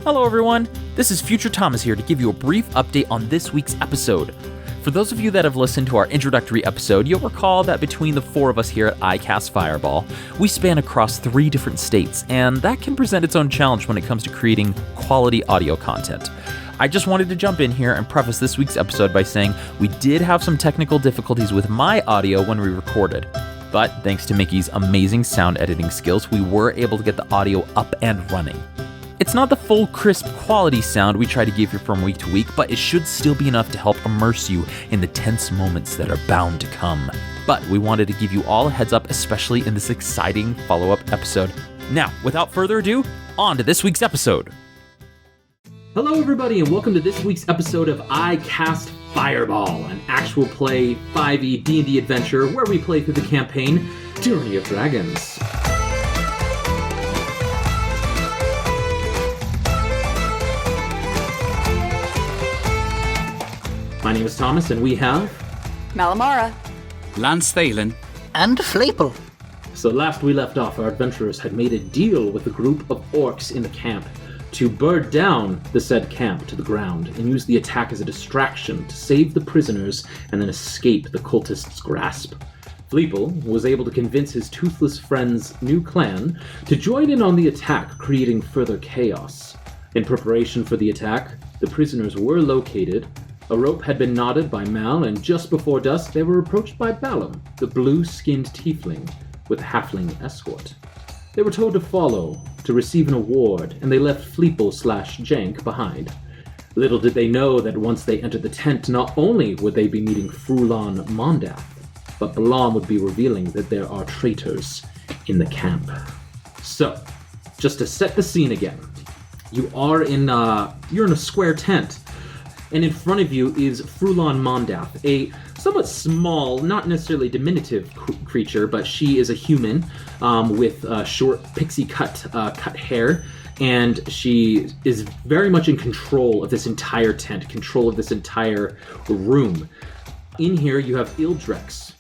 Hello everyone, this is Future Thomas here to give you a brief update on this week's episode. For those of you that have listened to our introductory episode, you'll recall that between the four of us here at iCast Fireball, we span across 3 different states, and that can present its own challenge when it comes to creating quality audio content. I just wanted to jump in here and preface this week's episode by saying we did have some technical difficulties with my audio when we recorded. But thanks to Mickey's amazing sound editing skills, we were able to get the audio up and running. It's not the full crisp quality sound we try to give you from week to week, but it should still be enough to help immerse you in the tense moments that are bound to come. But we wanted to give you all a heads up, especially in this exciting follow-up episode. Now, without further ado, on to this week's episode. Hello everybody and welcome to this week's episode of iCast Fireball, an actual play 5e D&D adventure where we play through the campaign Tyranny of Dragons. My name is Thomas, and we have... Malamara. Lance Thalen. And Fleeple. So last we left off, our adventurers had made a deal with a group of orcs in the camp to burn down the said camp to the ground and use the attack as a distraction to save the prisoners and then escape the cultists' grasp. Fleeple was able to convince his toothless friend's new clan to join in on the attack, creating further chaos. In preparation for the attack, the prisoners were located. A rope had been knotted by Mal, and just before dusk, they were approached by Balam, the blue-skinned tiefling, with a halfling escort. They were told to follow, to receive an award, and they left Fleeple/Jank behind. Little did they know that once they entered the tent, not only would they be meeting Frulon Mondath, but Balam would be revealing that there are traitors in the camp. So, just to set the scene again, you're in a square tent. And in front of you is Frulon Mondath, a somewhat small, not necessarily diminutive creature, but she is a human with short pixie-cut hair, and she is very much in control of this entire tent, control of this entire room. In here, you have Ildrex,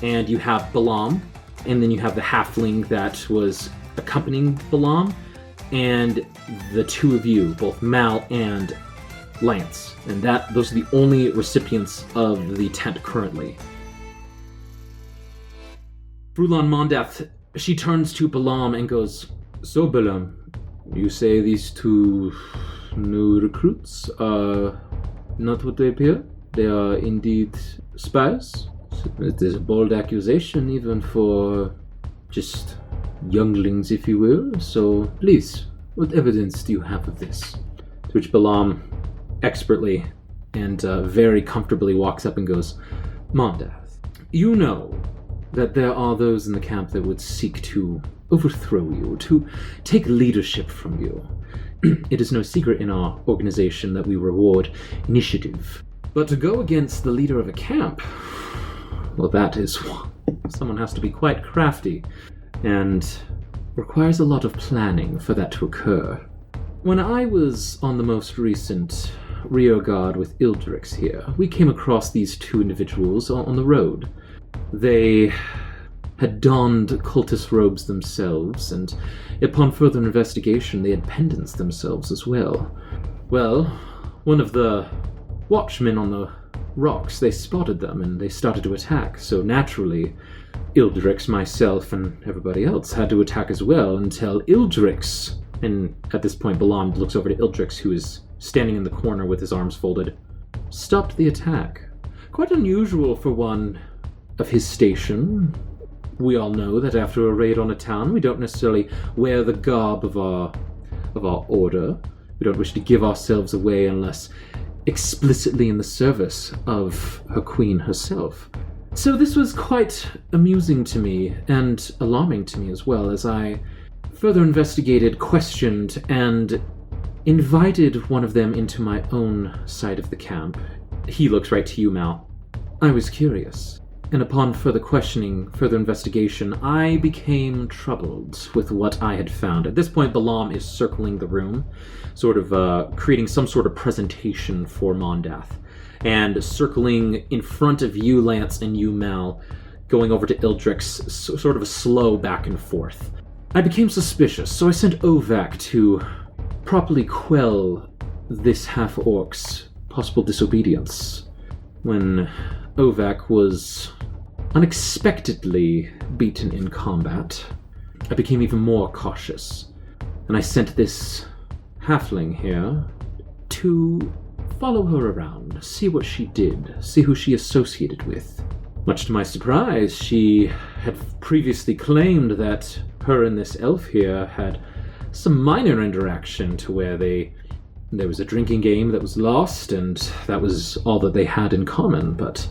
and you have Balam, and then you have the halfling that was accompanying Balam, and the two of you, both Mal and Lance, and those are the only recipients of the tent currently. Frulon Mondath, she turns to Balam and goes, "So Balam, you say these two new recruits are not what they appear? They are indeed spies? It is a bold accusation even for just younglings, if you will, so please, what evidence do you have of this?" To which Balam expertly and very comfortably walks up and goes, "Mondath, you know that there are those in the camp that would seek to overthrow you, to take leadership from you. It is no secret in our organization that we reward initiative. But to go against the leader of a camp, well, that is... someone has to be quite crafty, and requires a lot of planning for that to occur. When I was on the most recent rear guard with Ildrix here, we came across these two individuals on the road. They had donned cultist robes themselves, and upon further investigation, they had pendants themselves as well. Well, one of the watchmen on the rocks, they spotted them, and they started to attack, so naturally, Ildrix, myself, and everybody else had to attack as well until Ildrix... And at this point, Balam looks over to Ildrix, who is standing in the corner with his arms folded. Stopped the attack. Quite unusual for one of his station. We all know that after a raid on a town, we don't necessarily wear the garb of our order. We don't wish to give ourselves away unless explicitly in the service of her queen herself. So this was quite amusing to me, and alarming to me as well, as I further investigated, questioned, and invited one of them into my own side of the camp. He looks right to you, Mal. I was curious, and upon further questioning, further investigation, I became troubled with what I had found. At this point, Balam is circling the room, sort of creating some sort of presentation for Mondath, and circling in front of you, Lance, and you, Mal, going over to Ildrix, sort of a slow back and forth. I became suspicious, so I sent Ovak to properly quell this half-orc's possible disobedience. When Ovak was unexpectedly beaten in combat, I became even more cautious, and I sent this halfling here to follow her around, see what she did, see who she associated with. Much to my surprise, she had previously claimed that her and this elf here had some minor interaction to where there was a drinking game that was lost, and that was all that they had in common. But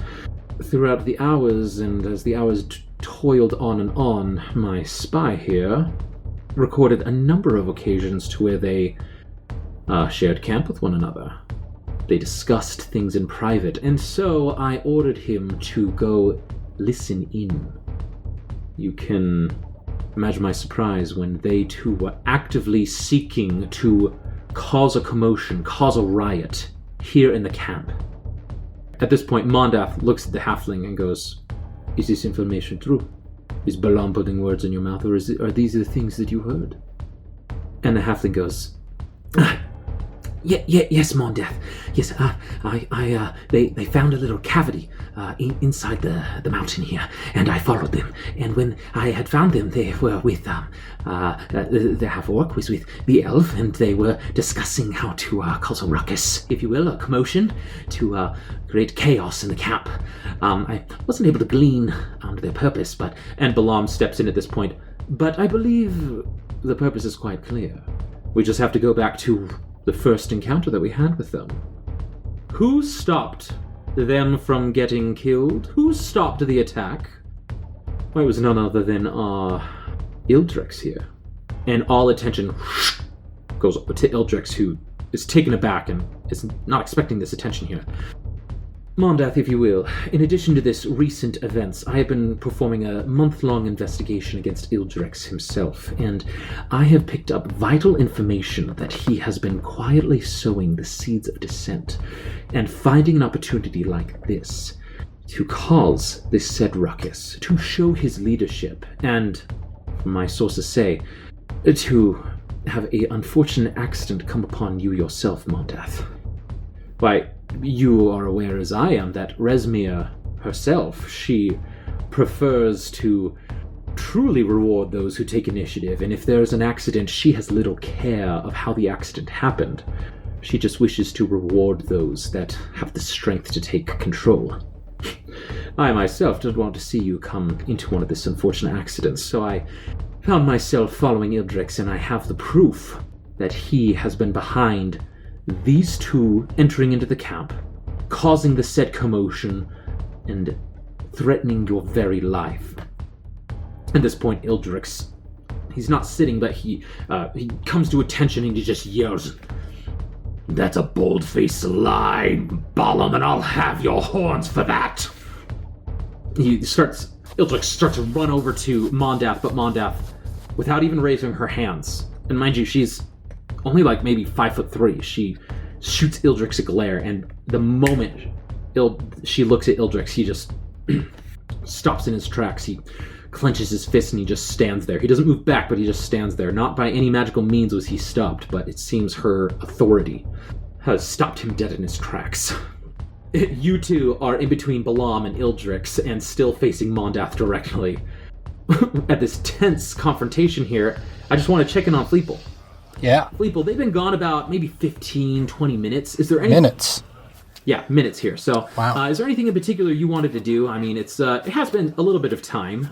throughout the hours, and as the hours toiled on, my spy here recorded a number of occasions to where they shared camp with one another. They discussed things in private, and so I ordered him to go listen in. You can imagine my surprise when they too were actively seeking to cause a commotion, cause a riot here in the camp. At this point, Mondath looks at the halfling and goes, "Is this information true? Is Balam putting words in your mouth, or are these the things that you heard?" And the halfling goes, Yes, Mondath. Yes, they found a little cavity inside the mountain here, and I followed them. And when I had found them, they were with the half-orc was with the elf, and they were discussing how to cause a ruckus, if you will, a commotion, to create chaos in the camp. I wasn't able to glean on their purpose, and Balam steps in at this point, but I believe the purpose is quite clear. We just have to go back to the first encounter that we had with them. Who stopped them from getting killed? Who stopped the attack? Well, it was none other than Ildrix here. And all attention goes up to Ildrix, who is taken aback and is not expecting this attention here. Mondath, if you will, in addition to this recent events, I have been performing a month-long investigation against Ildrix himself, and I have picked up vital information that he has been quietly sowing the seeds of dissent, and finding an opportunity like this to cause this said ruckus, to show his leadership, and, my sources say, to have an unfortunate accident come upon you yourself, Mondath. Why, you are aware as I am that Resmia herself, she prefers to truly reward those who take initiative, and if there's an accident, she has little care of how the accident happened. She just wishes to reward those that have the strength to take control. I myself don't want to see you come into one of this unfortunate accidents, so I found myself following Ildrix, and I have the proof that he has been behind these two entering into the camp, causing the said commotion, and threatening your very life. At this point, Ildrix, he's not sitting, but he comes to attention and he just yells, "That's a bold-faced lie, Balam, and I'll have your horns for that!" Ildrix starts to run over to Mondath, but Mondath, without even raising her hands, and mind you, she's only like maybe 5'3", she shoots Ildrix a glare, and the moment she looks at Ildrix, he just stops in his tracks. He clenches his fist and he just stands there. He doesn't move back, but he just stands there. Not by any magical means was he stopped, but it seems her authority has stopped him dead in his tracks. You two are in between Balam and Ildrix and still facing Mondath directly. At this tense confrontation here, I just want to check in on Fleeple. Yeah. Fleeple, they've been gone about maybe 15, 20 minutes. Is there any... Minutes. Yeah, minutes here. So, wow. Is there anything in particular you wanted to do? I mean, it has been a little bit of time.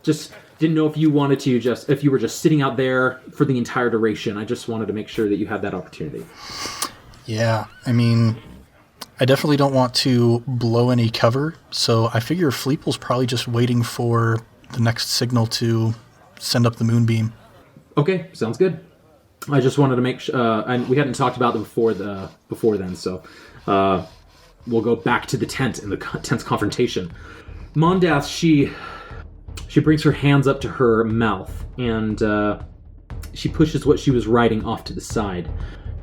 Just didn't know if you wanted to if you were just sitting out there for the entire duration. I just wanted to make sure that you had that opportunity. Yeah, I mean, I definitely don't want to blow any cover, so I figure Fleeple's probably just waiting for the next signal to send up the moonbeam. Okay, sounds good. I just wanted to make sure, and we hadn't talked about them before then, so we'll go back to the tent and the tense confrontation. Mondath, she brings her hands up to her mouth, and she pushes what she was writing off to the side,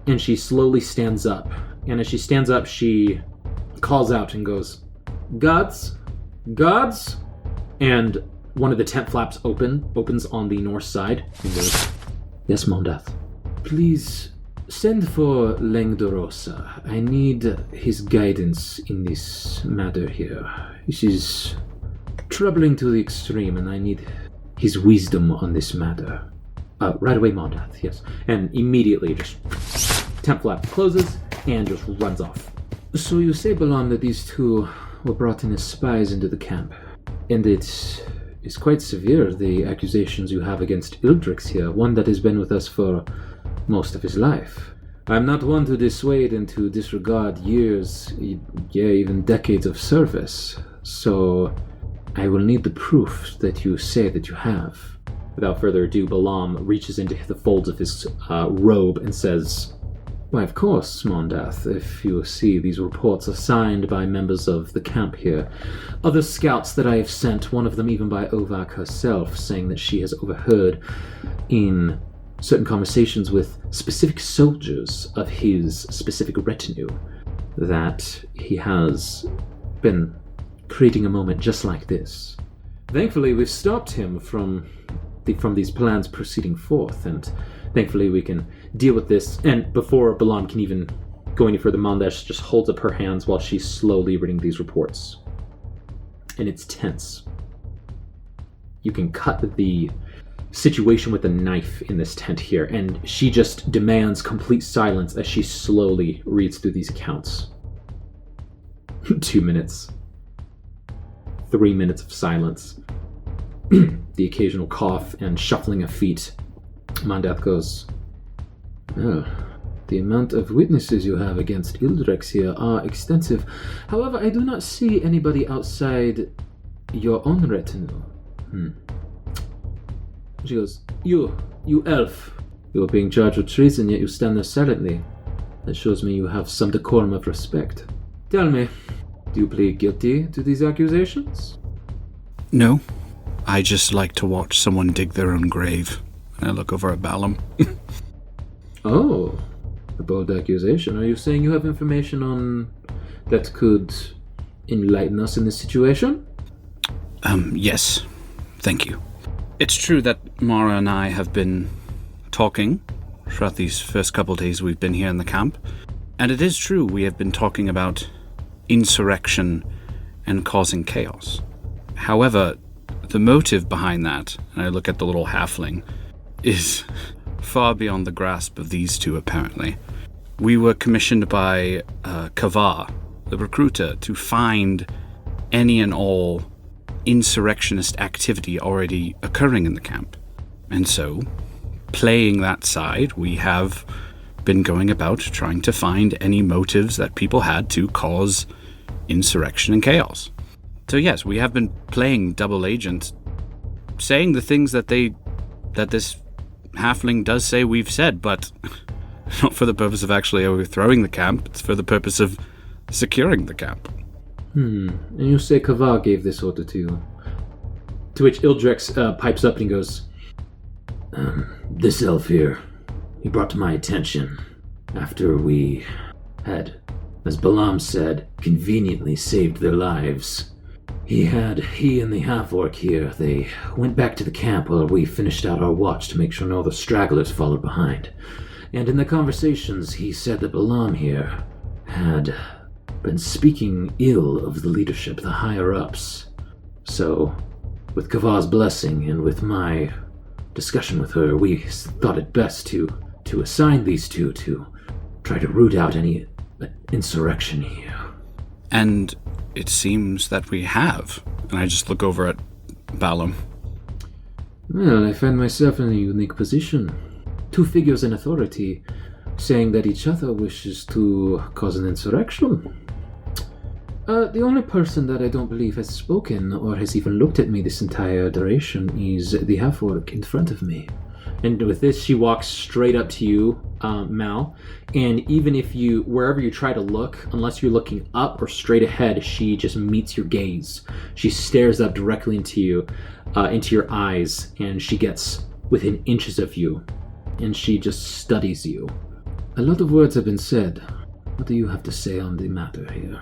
and she slowly stands up. And as she stands up, she calls out and goes, "Gods? Gods?" And one of the tent flaps opens on the north side, and goes, "Yes, Mondath." Please send for Langdorosa. I need his guidance in this matter here. This is troubling to the extreme, and I need his wisdom on this matter. Right away, Mondath, yes. And immediately just temp flap closes and just runs off. So you say, Balam, that these two were brought in as spies into the camp. And it's quite severe, the accusations you have against Ildrix here, one that has been with us for most of his life. I'm not one to dissuade and to disregard years, even decades of service. So I will need the proof that you say that you have. Without further ado, Balam reaches into the folds of his robe and says, Why, of course, Mondath. If you see, these reports are signed by members of the camp here. Other scouts that I have sent, one of them even by Ovak herself, saying that she has overheard in certain conversations with specific soldiers of his specific retinue that he has been creating a moment just like this. Thankfully, we've stopped him from these plans proceeding forth, and thankfully we can deal with this. And before Balam can even go any further, Mondash just holds up her hands while she's slowly reading these reports. And it's tense. You can cut the situation with a knife in this tent here, and she just demands complete silence as she slowly reads through these accounts. 2 minutes. 3 minutes of silence. The occasional cough and shuffling of feet. Mondath goes, Oh, the amount of witnesses you have against Ildrex here are extensive. However, I do not see anybody outside your own retinue. She goes, You elf. You are being charged with treason, yet you stand there silently. That shows me you have some decorum of respect. Tell me, do you plead guilty to these accusations? No. I just like to watch someone dig their own grave. I look over at Balam. Oh, a bold accusation. Are you saying you have information on that could enlighten us in this situation? Yes. Thank you. It's true that Mara and I have been talking throughout these first couple days we've been here in the camp. And it is true we have been talking about insurrection and causing chaos. However, the motive behind that, and I look at the little halfling, is far beyond the grasp of these two, apparently. We were commissioned by Kavar, the recruiter, to find any and all insurrectionist activity already occurring in the camp. And so, playing that side, we have been going about trying to find any motives that people had to cause insurrection and chaos. So yes, we have been playing double agent, saying the things that this halfling does say we've said, but not for the purpose of actually overthrowing the camp. It's for the purpose of securing the camp. And you say Kavar gave this order to you. To which Ildrex pipes up and he goes, This elf here, he brought to my attention after we had, as Balam said, conveniently saved their lives. He and the half-orc here, they went back to the camp while we finished out our watch to make sure no other stragglers followed behind. And in the conversations, he said that Balam here had been speaking ill of the leadership, the higher-ups. So, with Kavar's blessing and with my discussion with her, we thought it best to assign these two to try to root out any insurrection here. And it seems that we have. And I just look over at Balam. Well, I find myself in a unique position. Two figures in authority saying that each other wishes to cause an insurrection. The only person that I don't believe has spoken or has even looked at me this entire duration is the half-orc in front of me. And with this, she walks straight up to you, Mal, and even if wherever you try to look, unless you're looking up or straight ahead, she just meets your gaze. She stares up directly into you, into your eyes, and she gets within inches of you, and she just studies you. A lot of words have been said. What do you have to say on the matter here?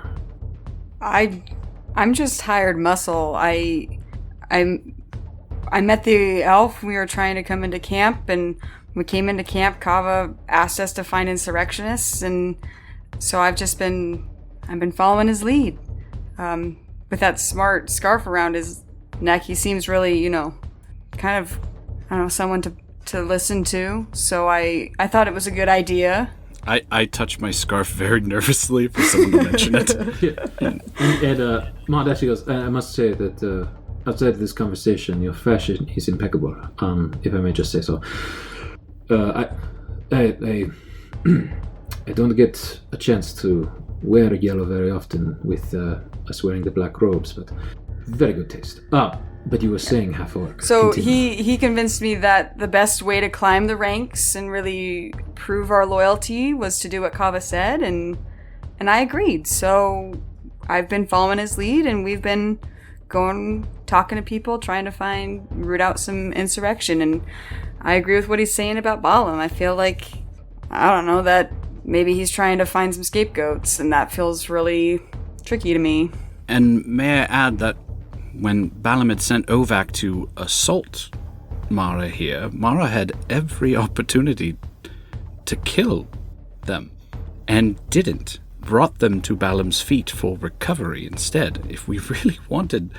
I'm just hired muscle. I met the elf. We were trying to come into camp, and we came into camp, Kava asked us to find insurrectionists, and so I've been following his lead. With that smart scarf around his neck, he seems really, kind of, I don't know, someone to listen to. So I thought it was a good idea. I touch my scarf very nervously for someone to mention it. And Maud actually goes, I must say that outside of this conversation, your fashion is impeccable, if I may just say so. I don't get a chance to wear yellow very often with us wearing the black robes, but very good taste. But you were saying half-orc. So Continue. he convinced me that the best way to climb the ranks and really prove our loyalty was to do what Kava said, and I agreed. So I've been following his lead, and we've been talking to people, trying to root out some insurrection, and I agree with what he's saying about Balam. I feel like, I don't know, that maybe he's trying to find some scapegoats, and that feels really tricky to me. And may I add that when Balam had sent Ovak to assault Mara here, Mara had every opportunity to kill them, and didn't. Brought them to Balam's feet for recovery instead. If we really wanted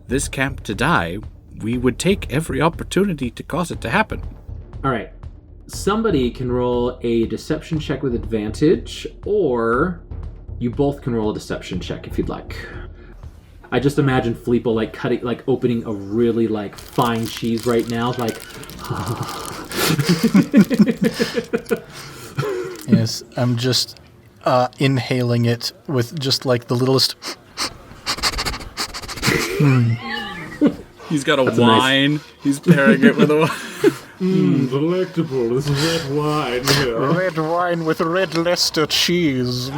this camp to die, we would take every opportunity to cause it to happen. All right. Somebody can roll a deception check with advantage, or you both can roll a deception check if you'd like. I just imagine Fleeple opening a really fine cheese right now, Yes, I'm just inhaling it with just the littlest. He's got a wine. He's pairing it with a wine. Delectable. This is red wine here. Red wine with red Leicester cheese.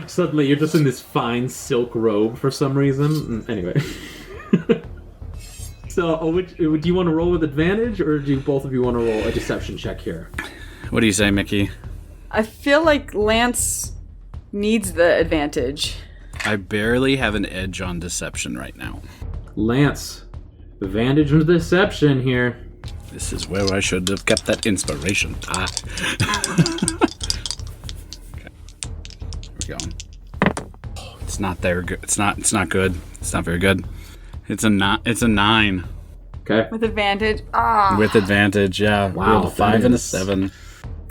Suddenly, you're just in this fine silk robe for some reason. Anyway. So, do you want to roll with advantage, or do both of you want to roll a deception check here? What do you say, Mickey? I feel like Lance needs the advantage. I barely have an edge on deception right now. Lance, advantage with deception here. This is where I should have kept that inspiration. Okay. Here we go. It's not there. It's not good. It's not very good. It's a 9. Okay. With advantage. With advantage, yeah. Wow, Rolled a 5 and a 7.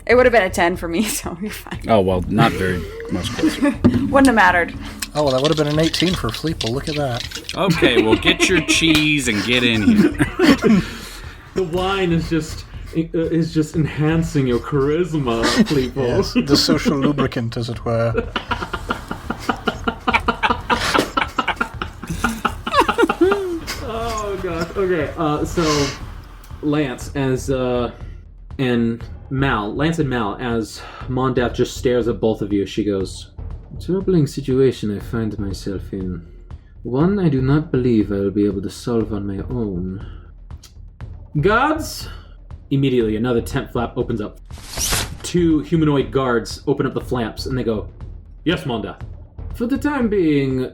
It would have been a 10 for me, so you're fine. Oh, well, not very much closer. Wouldn't have mattered. Oh, well, that would have been an 18 for Fleeple. Look at that. Okay, well, get your cheese and get in here. The wine is just enhancing your charisma, Fleeple. Yes, the social lubricant, as it were. Oh gosh. Okay. So Lance and Mal, as Mondath just stares at both of you, she goes, "Troubling situation I find myself in. One I do not believe I will be able to solve on my own. Guards!" Immediately, another tent flap opens up. 2 humanoid guards open up the flaps, and they go, "Yes, Mondath." "For the time being,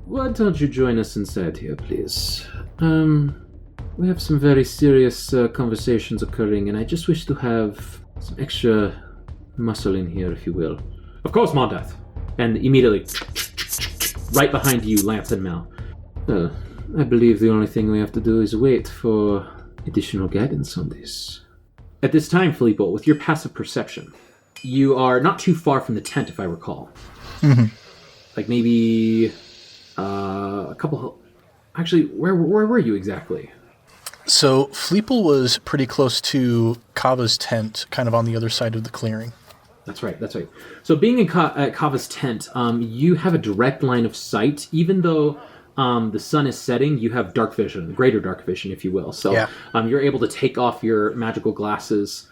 why don't you join us inside here, please? We have some very serious conversations occurring, and I just wish to have some extra muscle in here, if you will." "Of course, Mondath." And immediately, right behind you, Lance and Mal. "I believe the only thing we have to do is wait for additional guidance on this." At this time, Filippo, with your passive perception, you are not too far from the tent, if I recall. Mm-hmm. Maybe a couple... Actually, where were you exactly? So Fleeple was pretty close to Kava's tent, kind of on the other side of the clearing. That's right. So being in at Kava's tent, you have a direct line of sight. Even though the sun is setting, you have dark vision, greater dark vision, if you will. So you're able to take off your magical glasses,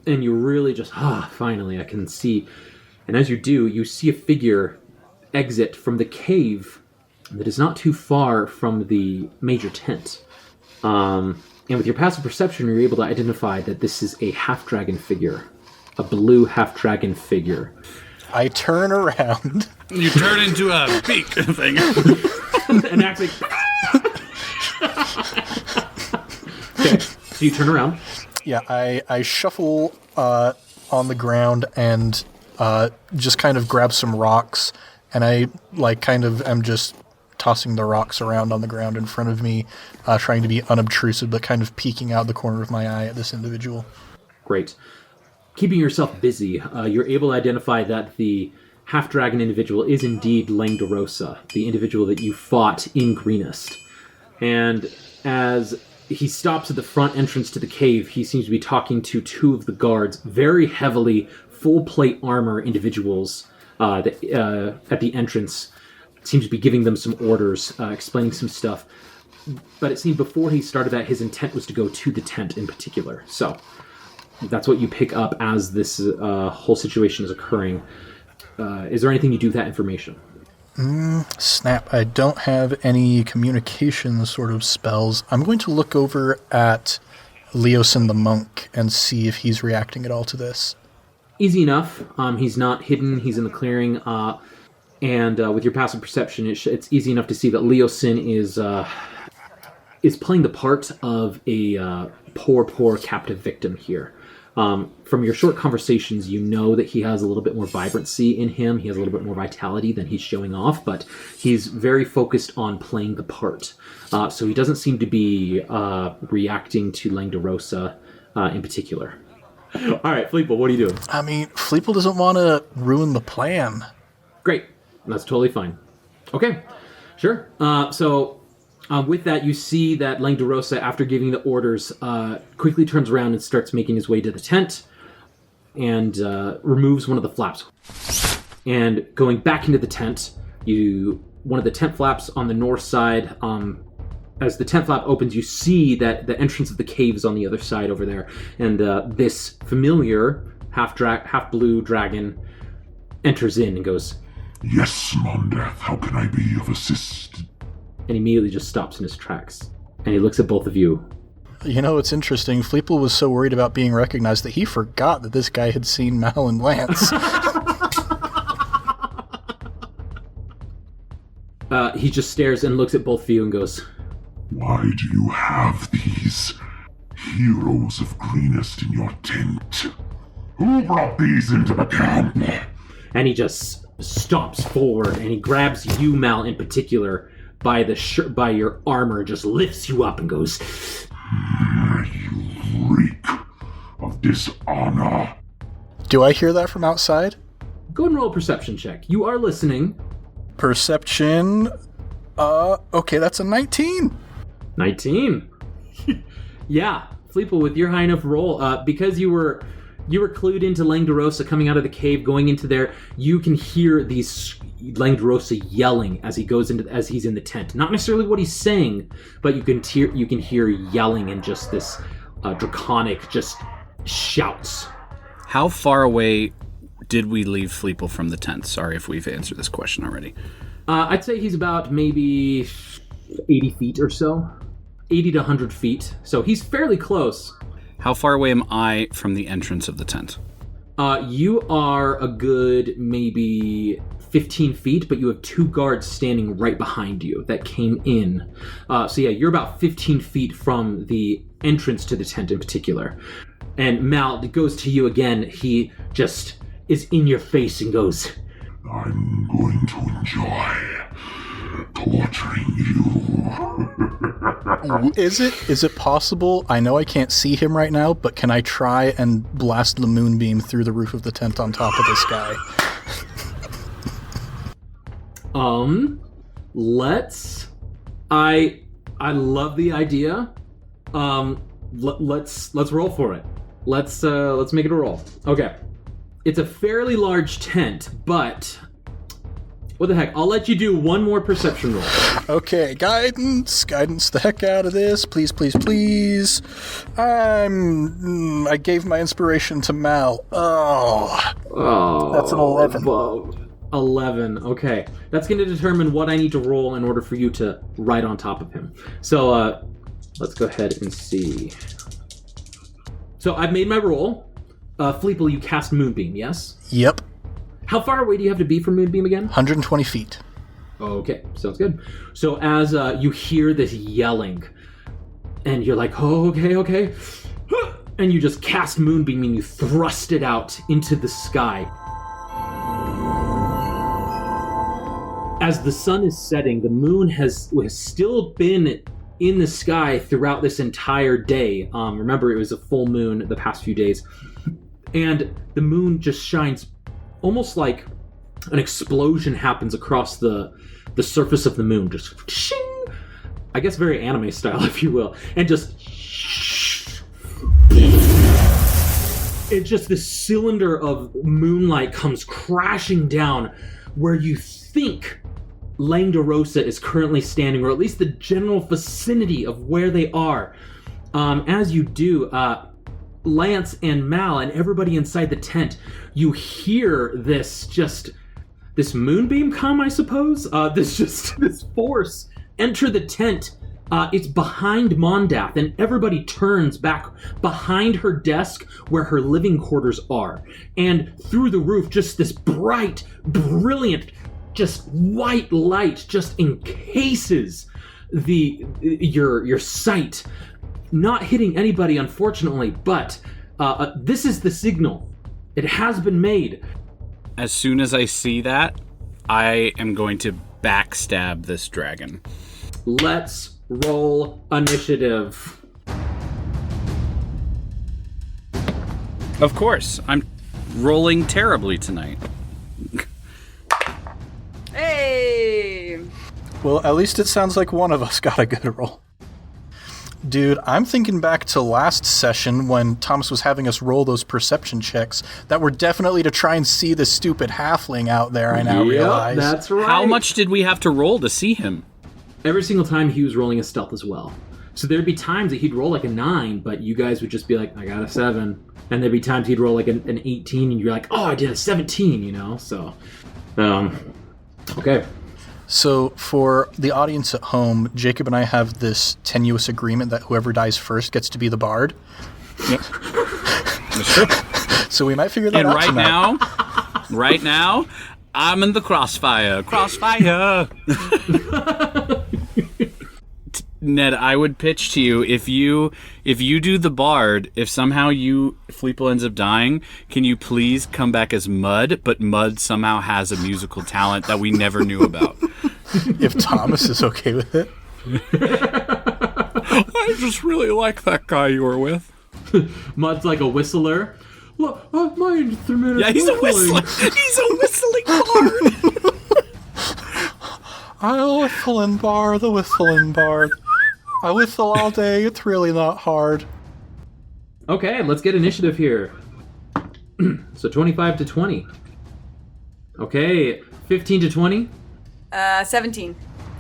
and you really just, finally, I can see. And as you do, you see a figure exit from the cave that is not too far from the major tent. And with your passive perception, you're able to identify that this is a half-dragon figure. A blue half-dragon figure. I turn around. You turn into a beak thing. And actually... Okay, so you turn around. Yeah, I shuffle on the ground and just kind of grab some rocks, and I kind of am just tossing the rocks around on the ground in front of me, trying to be unobtrusive, but kind of peeking out the corner of my eye at this individual. Great. Keeping yourself busy, you're able to identify that the half-dragon individual is indeed Langdorosa, the individual that you fought in Greenest. And as he stops at the front entrance to the cave, he seems to be talking to two of the guards, very heavily full-plate armor individuals at the entrance. Seems to be giving them some orders, explaining some stuff. But it seemed before he started that, his intent was to go to the tent in particular. So that's what you pick up as this whole situation is occurring. Is there anything you do with that information? Snap. I don't have any communication sort of spells. I'm going to look over at Leosin the monk and see if he's reacting at all to this. Easy enough. He's not hidden. He's in the clearing. And with your passive perception, it's easy enough to see that Leosin is playing the part of a poor captive victim here. From your short conversations, you know that he has a little bit more vibrancy in him. He has a little bit more vitality than he's showing off, but he's very focused on playing the part. So he doesn't seem to be reacting to Langdorosa in particular. All right, Fleeple, what are you doing? I mean, Fleeple doesn't want to ruin the plan. Great. That's totally fine. Okay, sure. With that, you see that Langdorosa, after giving the orders, quickly turns around and starts making his way to the tent and removes one of the flaps. And going back into the tent, one of the tent flaps on the north side, as the tent flap opens, you see that the entrance of the cave is on the other side over there. And this familiar half-blue dragon enters in and goes, "Yes, Mondath, how can I be of assist?" And immediately just stops in his tracks. And he looks at both of you. You know, it's interesting. Fleeple was so worried about being recognized that he forgot that this guy had seen Mal and Lance. He just stares and looks at both of you and goes, "Why do you have these heroes of Greenest in your tent? Who brought these into the camp?" And he just stomps forward and he grabs you, Mal, in particular, by by your armor, just lifts you up and goes, "You reek of dishonor." Do I hear that from outside? Go and roll a perception check. You are listening. Perception. Okay, that's a 19. 19. Yeah, Fleeple, with your high enough roll, because you were clued into Langdorosa coming out of the cave, going into there, you can hear these Langdorosa yelling as he's in the tent. Not necessarily what he's saying, but you can hear yelling and just this draconic just shouts. How far away did we leave Fleeple from the tent? Sorry if we've answered this question already. I'd say he's about maybe 80 feet or so. 80 to 100 feet. So he's fairly close. How far away am I from the entrance of the tent? You are a good maybe 15 feet, but you have two guards standing right behind you that came in. So yeah, you're about 15 feet from the entrance to the tent in particular. And Mal, it goes to you again. He just is in your face and goes, "I'm going to enjoy torturing you." Is it possible? I know I can't see him right now, but can I try and blast the moonbeam through the roof of the tent on top of this guy? I love the idea. Let's roll for it. Let's make it a roll. Okay. It's a fairly large tent, but what the heck? I'll let you do one more perception roll. Okay, guidance the heck out of this, please. I gave my inspiration to Mal. Oh, that's an 11. Whoa. 11. Okay, that's going to determine what I need to roll in order for you to ride on top of him. So let's go ahead and see. So I've made my roll. Fleeple, you cast Moonbeam, yes? Yep. How far away do you have to be from Moonbeam again? 120 feet. Okay, sounds good. So as you hear this yelling, and you're like, oh, okay. And you just cast Moonbeam and you thrust it out into the sky. As the sun is setting, the moon has still been in the sky throughout this entire day. Remember, it was a full moon the past few days. And the moon just shines almost like an explosion happens across the surface of the moon. Just shing! I guess very anime style, if you will. And just... It's just this cylinder of moonlight comes crashing down where you think Langdorosa is currently standing, or at least the general vicinity of where they are. As you do, Lance and Mal and everybody inside the tent, you hear this moonbeam come, I suppose? This force enter the tent. It's behind Mondath, and everybody turns back behind her desk where her living quarters are. And through the roof, just this bright, brilliant, just white light just encases your sight. Not hitting anybody, unfortunately, but this is the signal. It has been made. As soon as I see that, I am going to backstab this dragon. Let's roll initiative. Of course, I'm rolling terribly tonight. Hey! Well, at least it sounds like one of us got a good roll. Dude, I'm thinking back to last session when Thomas was having us roll those perception checks that were definitely to try and see the stupid halfling out there, I now realize. That's right. How much did we have to roll to see him? Every single time he was rolling a stealth as well. So there'd be times that he'd roll like a 9, but you guys would just be like, I got a 7. And there'd be times he'd roll like an 18, and you're like, oh, I did a 17, you know? So, okay. So for the audience at home, Jacob and I have this tenuous agreement that whoever dies first gets to be the bard. Yep. So we might figure that out tonight. Right now, I'm in the crossfire. Crossfire! Ned, I would pitch to you, if you do the bard, if somehow Fleeple ends up dying, can you please come back as Mud, but Mud somehow has a musical talent that we never knew about? If Thomas is okay with it. I just really like that guy you were with. Mud's like a whistler. Look, my instrument is he's whistling. a whistler. He's a whistling bard. I'll whistle and bar the whistling bard. I whistle all day, it's really not hard. Okay, let's get initiative here. So 25 to 20. Okay, 15 to 20. 17.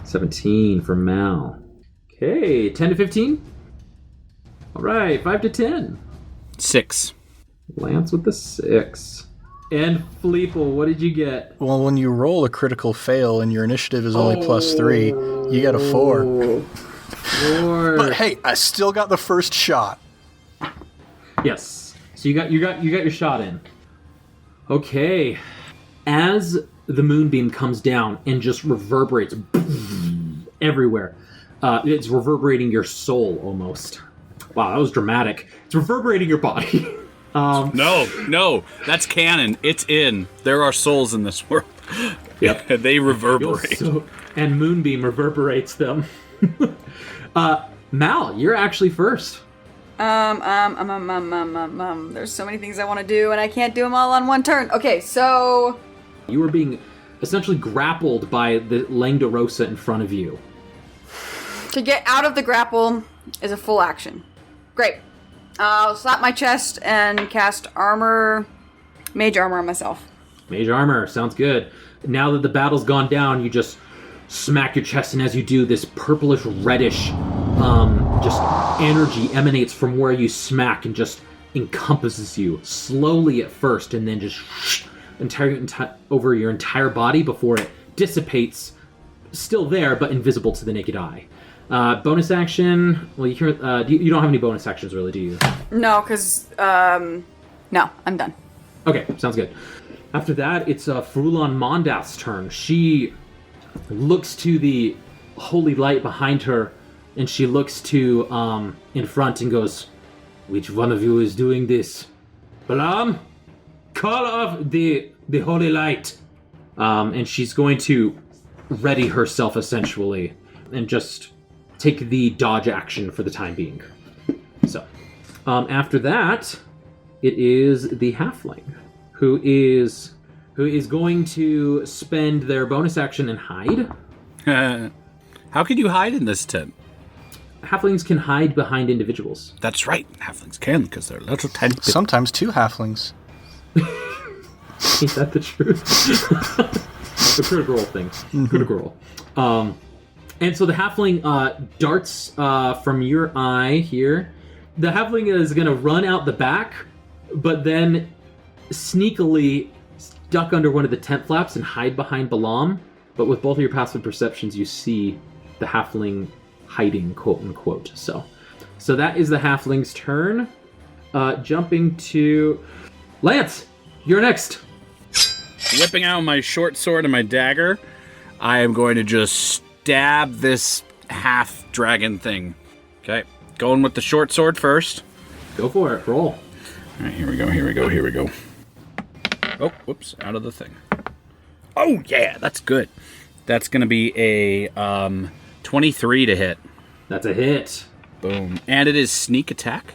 17 for Mal. Okay, 10 to 15. All right, 5 to 10. 6. Lance with the 6. And Fleeple, what did you get? Well, when you roll a critical fail and your initiative is only +3, you get a 4. 4. But hey, I still got the first shot. Yes. So you got your shot in. Okay. As the moonbeam comes down and just reverberates everywhere, it's reverberating your soul almost. Wow, that was dramatic. It's reverberating your body. No, that's canon. It's in. There are souls in this world. Yep. They reverberate. And moonbeam reverberates them. Mal, you're actually first. There's so many things I want to do, and I can't do them all on one turn. Okay, so... You were being essentially grappled by the Langdorosa in front of you. To get out of the grapple is a full action. Great. I'll slap my chest and cast mage armor on myself. Mage armor, sounds good. Now that the battle's gone down, you just smack your chest, and as you do, this purplish reddish just energy emanates from where you smack and just encompasses you, slowly at first, and then just over your entire body before it dissipates, still there, but invisible to the naked eye. Bonus action, well, you don't have any bonus actions, really, do you? No, because, no, I'm done. Okay, sounds good. After that, it's Frulon Mondath's turn. She looks to the holy light behind her, and she looks to in front and goes, "Which one of you is doing this? Balaam, call off the holy light." And she's going to ready herself essentially, and just take the dodge action for the time being. So, after that, it is the halfling who is going to spend their bonus action and hide. How can you hide in this tent? Halflings can hide behind individuals. That's right. Halflings can, because they're little tiny. Sometimes 2 halflings. Is that the truth? The critical roll thing. Critical roll. And so the halfling darts from your eye here. The halfling is going to run out the back, but then sneakily duck under one of the tent flaps and hide behind Balaam. But with both of your passive perceptions, you see the halfling hiding, quote unquote. So that is the halfling's turn. Jumping to Lance, you're next. Whipping out my short sword and my dagger, I am going to just stab this half dragon thing. Okay, going with the short sword first. Go for it. Roll. All right, here we go. Oh, whoops, out of the thing. Oh, yeah, that's good. That's going to be a 23 to hit. That's a hit. Boom. And it is sneak attack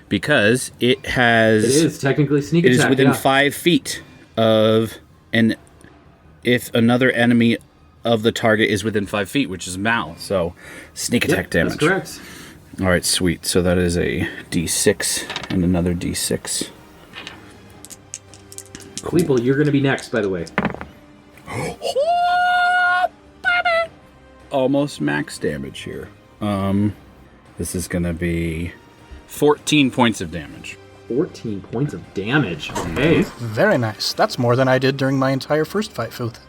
because it has... It is technically sneak attack, It is within 5 feet of... And if another enemy of the target is within 5 feet, which is Mal, so sneak attack damage. That's correct. All right, sweet. So that is a D6 and another D6. Cleeple, you're going to be next, by the way. Almost max damage here. This is going to be 14 points of damage. 14 points of damage. Okay. Very nice. That's more than I did during my entire first fight, Foth.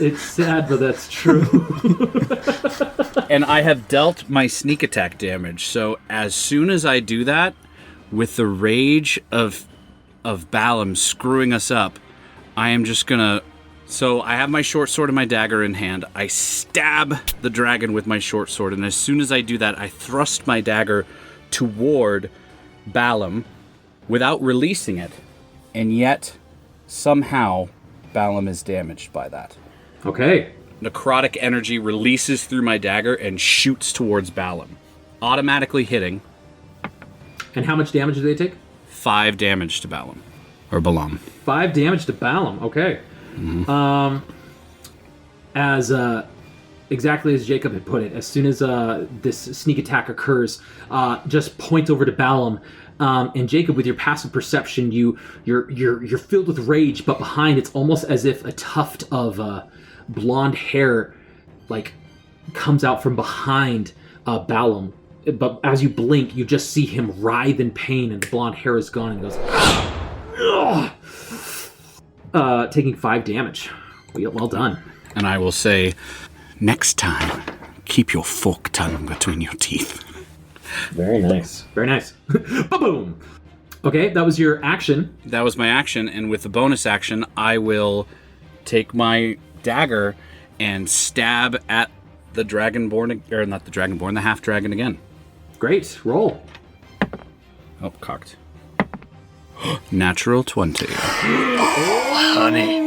It's sad, but that's true. And I have dealt my sneak attack damage, so as soon as I do that, with the rage of Balaam screwing us up, I am just gonna... So I have my short sword and my dagger in hand. I stab the dragon with my short sword, and as soon as I do that, I thrust my dagger toward Balaam without releasing it, and yet somehow Balaam is damaged by that. Okay. Necrotic energy releases through my dagger and shoots towards Balaam, automatically hitting. And how much damage do they take? 5 damage to Balaam. Or Balaam. 5 damage to Balaam. Okay. Mm-hmm. As exactly as Jacob had put it, as soon as this sneak attack occurs, just point over to Balaam. And Jacob, with your passive perception, you're filled with rage, but behind it's almost as if a tuft of blonde hair like comes out from behind Balaam. But as you blink, you just see him writhe in pain, and the blonde hair is gone, and he goes, taking 5 damage. Well done. And I will say, next time, keep your fork tongue between your teeth. Very nice. Very nice. Ba-boom! Okay, that was your action. That was my action, and with the bonus action, I will take my dagger and stab at the Dragonborn, or not the Dragonborn, the half-dragon again. Great. Roll. Oh, cocked. Natural 20. Honey.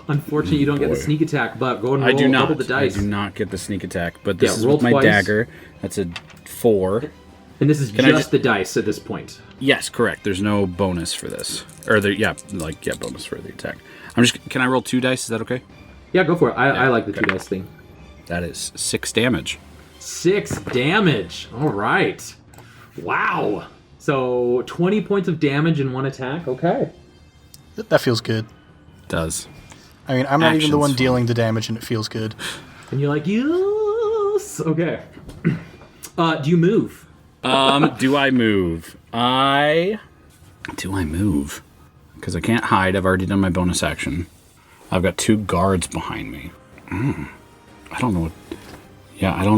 Unfortunately, you don't get the sneak attack, but go and roll I do not. double the dice. I do not get the sneak attack, but this is roll with my twice. dagger. That's a 4. And this is just the dice at this point. Yes, correct. There's no bonus for this. Or, bonus for the attack. Can I roll 2 dice? Is that okay? Yeah, go for it. I like the 2 dice thing. That is 6 damage. 6 damage. All right. Wow. So 20 points of damage in 1 attack. Okay. That feels good. Does. I mean, I'm not even the one Action's dealing the damage, and it feels good. And you're like, yes. Okay. Do you move? Do I move? Do I move? Because I can't hide. I've already done my bonus action. I've got 2 guards behind me. I don't know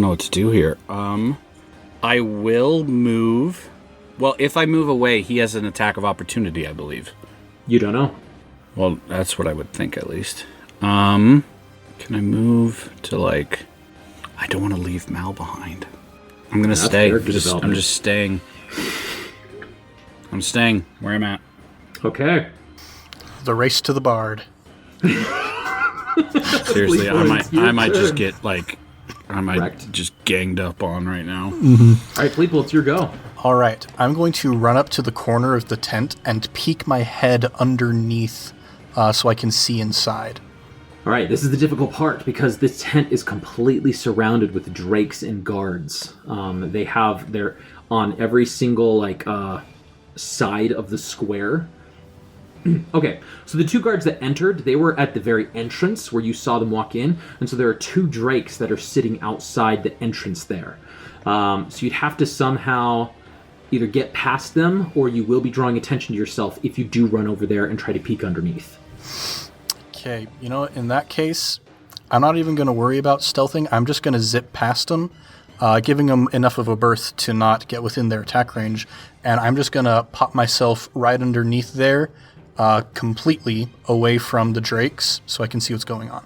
what to do here. I will move. Well, if I move away, he has an attack of opportunity, I believe. You don't know. Well, that's what I would think, at least. Can I move to like... I don't want to leave Mal behind. I'm going to That's stay. character development. I'm just staying. I'm staying where I'm at. Okay. The race to the bard. Seriously, I might just get like... I might Wrecked. just ganged up on right now. All right, Fleeple, it's your go. All right, I'm going to run up to the corner of the tent and peek my head underneath so I can see inside. All right, this is the difficult part because this tent is completely surrounded with drakes and guards. They're on every single side of the square. Okay, so the 2 guards that entered, they were at the very entrance where you saw them walk in, and so there are 2 drakes that are sitting outside the entrance there. So you'd have to somehow either get past them, or you will be drawing attention to yourself if you do run over there and try to peek underneath. Okay, in that case, I'm not even going to worry about stealthing. I'm just going to zip past them, giving them enough of a berth to not get within their attack range, and I'm just going to pop myself right underneath there, completely away from the drakes so I can see what's going on.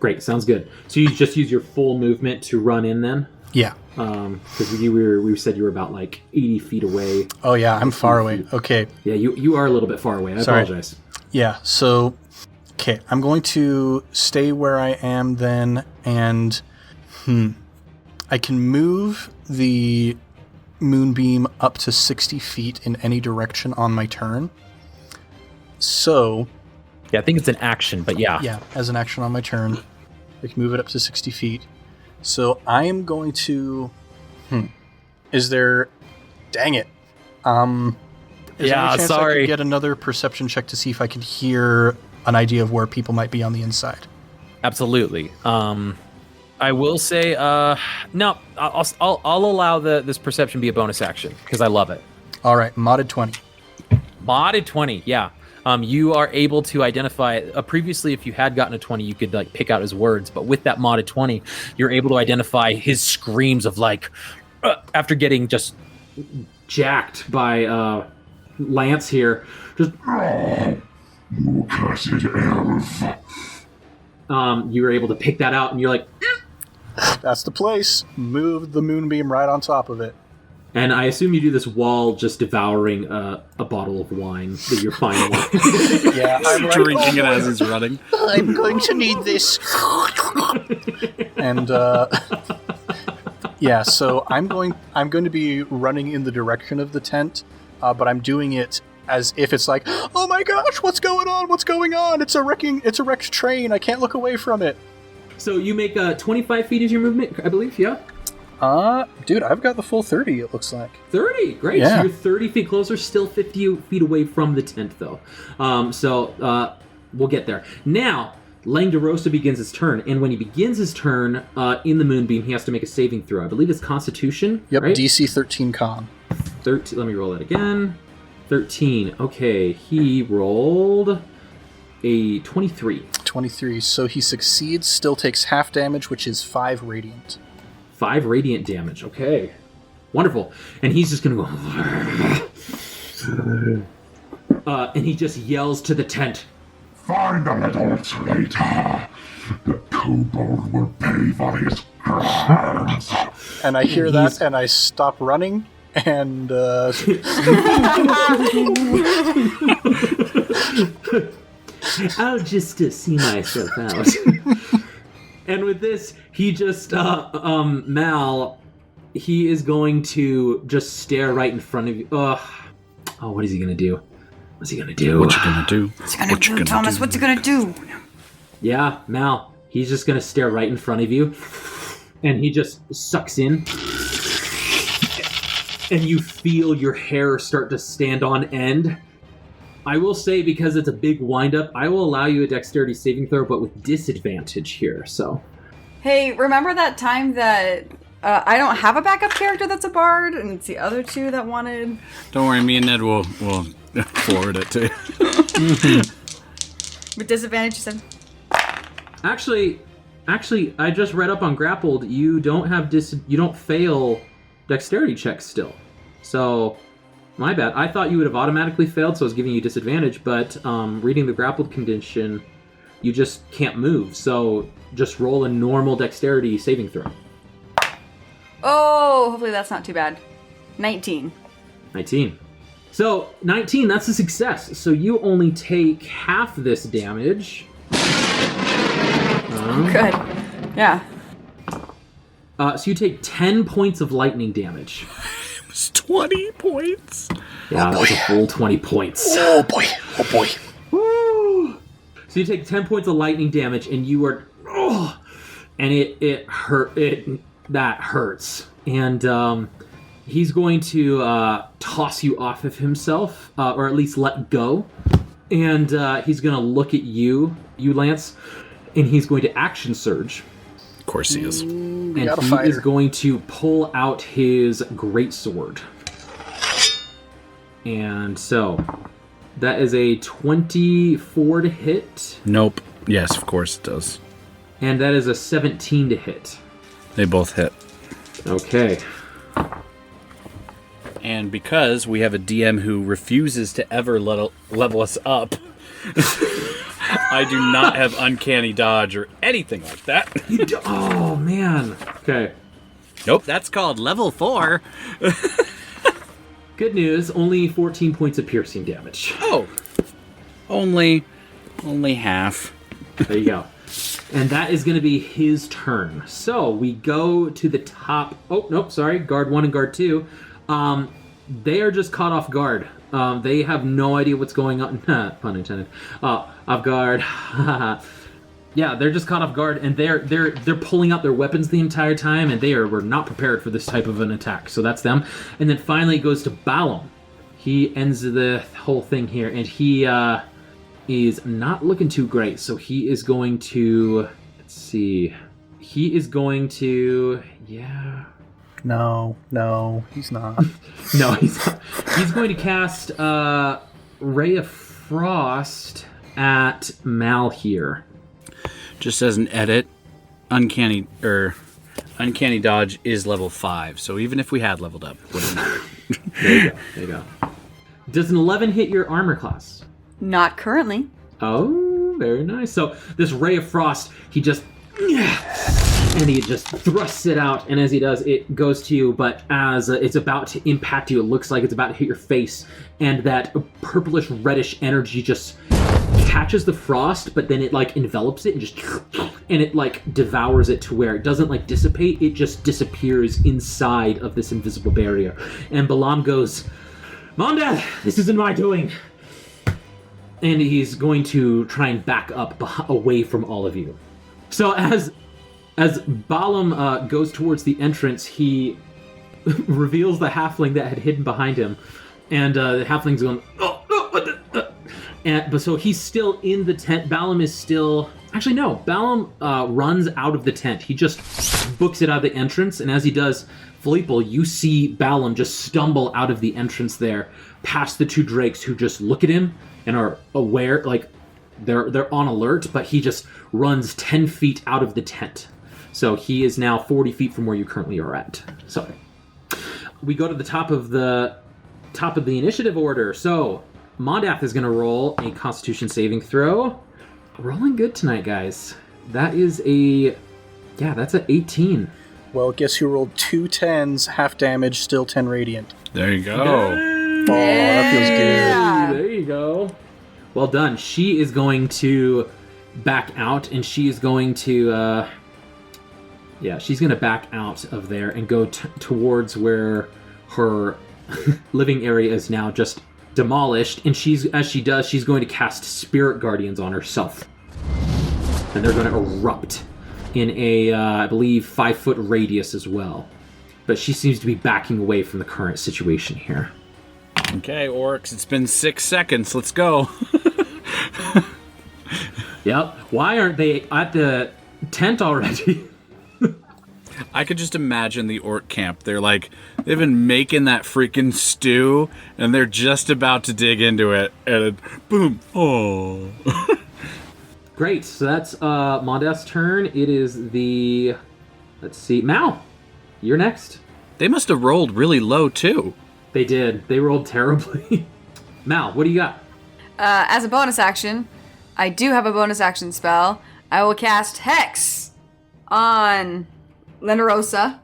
Great, sounds good. So you just use your full movement to run in then? Yeah. Because we said you were about 80 feet away. Oh yeah, I'm far away. Okay. Yeah, you are a little bit far away. I apologize. Yeah, so, okay, I'm going to stay where I am then, and, I can move the moonbeam up to 60 feet in any direction on my turn. So... Yeah, I think it's an action, but yeah. Yeah, as an action on my turn, I can move it up to 60 feet. So I am going to... Is there... Dang it. Is there any chance I could get another perception check to see if I can hear an idea of where people might be on the inside? Absolutely. I will say, no, I'll allow this perception be a bonus action because I love it. All right, modded 20. Modded 20, yeah. You are able to identify, previously if you had gotten a 20, you could pick out his words, but with that modded 20, you're able to identify his screams of after getting just jacked by Lance here. Just, You cursed elf. you were able to pick that out and you're like, That's the place. Move the moonbeam right on top of it. and I assume you do this while just devouring a bottle of wine that you're finding. Yeah, I'm like, Drinking it as it's running. I'm going to need this. And yeah, so I'm going to be running in the direction of the tent, but I'm doing it as if it's like, oh my gosh, what's going on? What's going on? It's a wrecked train. I can't look away from it. So you make 25 feet as your movement, I believe, yeah? Dude, I've got the full 30, it looks like. 30, great. Yeah. So you're 30 feet closer, still 50 feet away from the tent, though. So we'll get there. Now, Langdorosa begins his turn, and when he begins his turn in the moonbeam, he has to make a saving throw. I believe it's Constitution, Yep, right? DC 13 con. 13. Let me roll that again. 13. Okay, he rolled a 23. 23, so he succeeds, still takes half damage, which is 5 radiant. 5 radiant damage. Okay. Wonderful. And he's just going to go... and he just yells to the tent. Find a little traitor. The kobold will pay for his crimes. And I hear that, and I stop running, and I'll just see myself out. And with this, he just, Mal, he is going to just stare right in front of you. Oh, what is he going to do? What's he going to do? What you gonna do? What's he gonna do, Thomas? What's he gonna do? Yeah, Mal, he's just going to stare right in front of you. And he just sucks in. And you feel your hair start to stand on end. I will say, because it's a big wind-up, I will allow you a dexterity saving throw, but with disadvantage here, so... Hey, remember that time that I don't have a backup character that's a bard, and it's the other 2 that wanted... Don't worry, me and Ned will forward it to you. With disadvantage, you said? Actually, I just read up on Grappled, you don't have you don't fail dexterity checks still. So... My bad. I thought you would have automatically failed, so I was giving you disadvantage, but reading the grappled condition, You just can't move, so just roll a normal dexterity saving throw. Oh, hopefully that's not too bad. 19. 19. So, 19, that's a success. So you only take half this damage. Good. Yeah. So you take 10 points of lightning damage. It's 20 points. Yeah, that's a full 20 points. Oh boy. Oh boy. Woo! So you take 10 points of lightning damage, and you are... Oh, and it hurt. That hurts. And he's going to toss you off of himself, or at least let go. And he's going to look at you, Lance, and he's going to action surge. Of course he is. And got a he fighter. is going to pull out his greatsword. And so, that is a 24 to hit, Nope. Yes, of course it does. and that is a 17 to hit. They both hit. Okay. And because we have a DM who refuses to ever level us up, I do not have uncanny dodge or anything like that. Oh, man. Okay. Nope, that's called level 4. Good news, only 14 points of piercing damage. Oh, only half. There you go. And that is going to be his turn. So we go to the top. Oh, nope, sorry. Guard 1 and Guard 2. They are just caught off guard. They have no idea what's going on. Pun intended. Off guard. Yeah, they're just caught off guard, and they're pulling out their weapons the entire time, and were not prepared for this type of an attack. So that's them. And then finally it goes to Balam. He ends the whole thing here, and he is not looking too great. So he is going to, let's see. He is going to, yeah. No, he's not. No, he's not. He's going to cast Ray of Frost at Mal here. Just as an edit, uncanny dodge is level 5. So even if we had leveled up, wouldn't matter. There you go. Does an 11 hit your armor class? Not currently. Oh, very nice. So this Ray of Frost, he just thrusts it out, and as he does, it goes to you, but as it's about to impact you, it looks like it's about to hit your face, and that purplish reddish energy just catches the frost, but then it like envelops it and it like devours it to where it doesn't like dissipate, it just disappears inside of this invisible barrier. And Balam goes, Monda, this isn't my doing. And he's going to try and back up away from all of you. So as Balam goes towards the entrance, he reveals the halfling that had hidden behind him, and the halfling's going, oh, no, what the? But so he's still in the tent. Balam is still... Actually, no. Balam runs out of the tent. He just books it out of the entrance, and as he does, Filippo, you see Balam just stumble out of the entrance there, past the two drakes who just look at him and are aware, like, they're on alert, but he just runs 10 feet out of the tent. So he is now 40 feet from where you currently are at. So we go to the top of the initiative order. So Mondath is going to roll a Constitution saving throw. Rolling good tonight, guys. That is that's an 18. Well, guess who rolled 2 10s, half damage, still 10 radiant. There you go. Oh, that feels good. There you go. Well done. She is going to back out, and she is going to, she's going to back out of there and go towards where her living area is now just demolished. And as she does, she's going to cast Spirit Guardians on herself. And they're going to erupt in a, I believe, 5-foot radius as well. But she seems to be backing away from the current situation here. Okay, Oryx, it's been 6 seconds. Let's go. Yep. Why aren't they at the tent already? I could just imagine the orc camp. They've been making that freaking stew, and they're just about to dig into it, and boom. Oh. Great. So that's Mondath's turn. It is let's see, Mal, you're next. They must have rolled really low, too. They did. They rolled terribly. Mal, what do you got? As a bonus action, I do have a bonus action spell. I will cast Hex on Lenderosa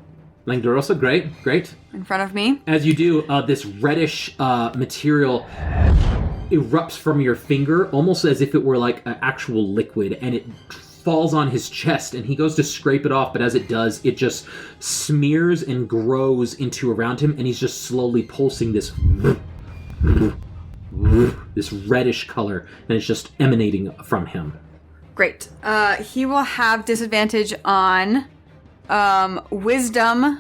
Langdorosa, great. in front of me. As you do, this reddish material erupts from your finger, almost as if it were like an actual liquid, and it falls on his chest, and he goes to scrape it off, but as it does, it just smears and grows into around him, and he's just slowly pulsing this reddish color, and it's just emanating from him. Great. He will have disadvantage on wisdom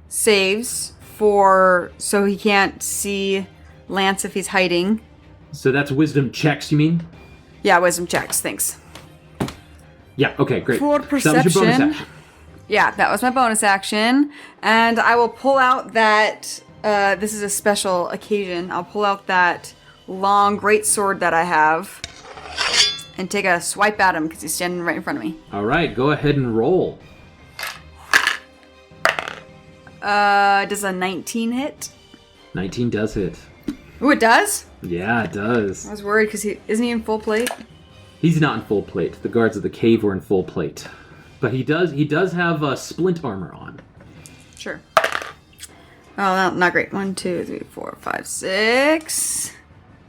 saves so he can't see Lance if he's hiding. So that's wisdom checks, you mean? Yeah, wisdom checks. Thanks. Yeah, okay, great. For So that was your bonus perception. action. Yeah, that was my bonus action. And I will pull out that, this is a special occasion. I'll pull out that long greatsword that I have and take a swipe at him because he's standing right in front of me. All right, go ahead and roll. Does a 19 hit? 19 does hit. Ooh, it does? Yeah, it does. I was worried because isn't he in full plate? He's not in full plate. The guards of the cave were in full plate. But he does have splint armor on. Sure. Oh, not great. 1, 2, 3, 4, 5, 6.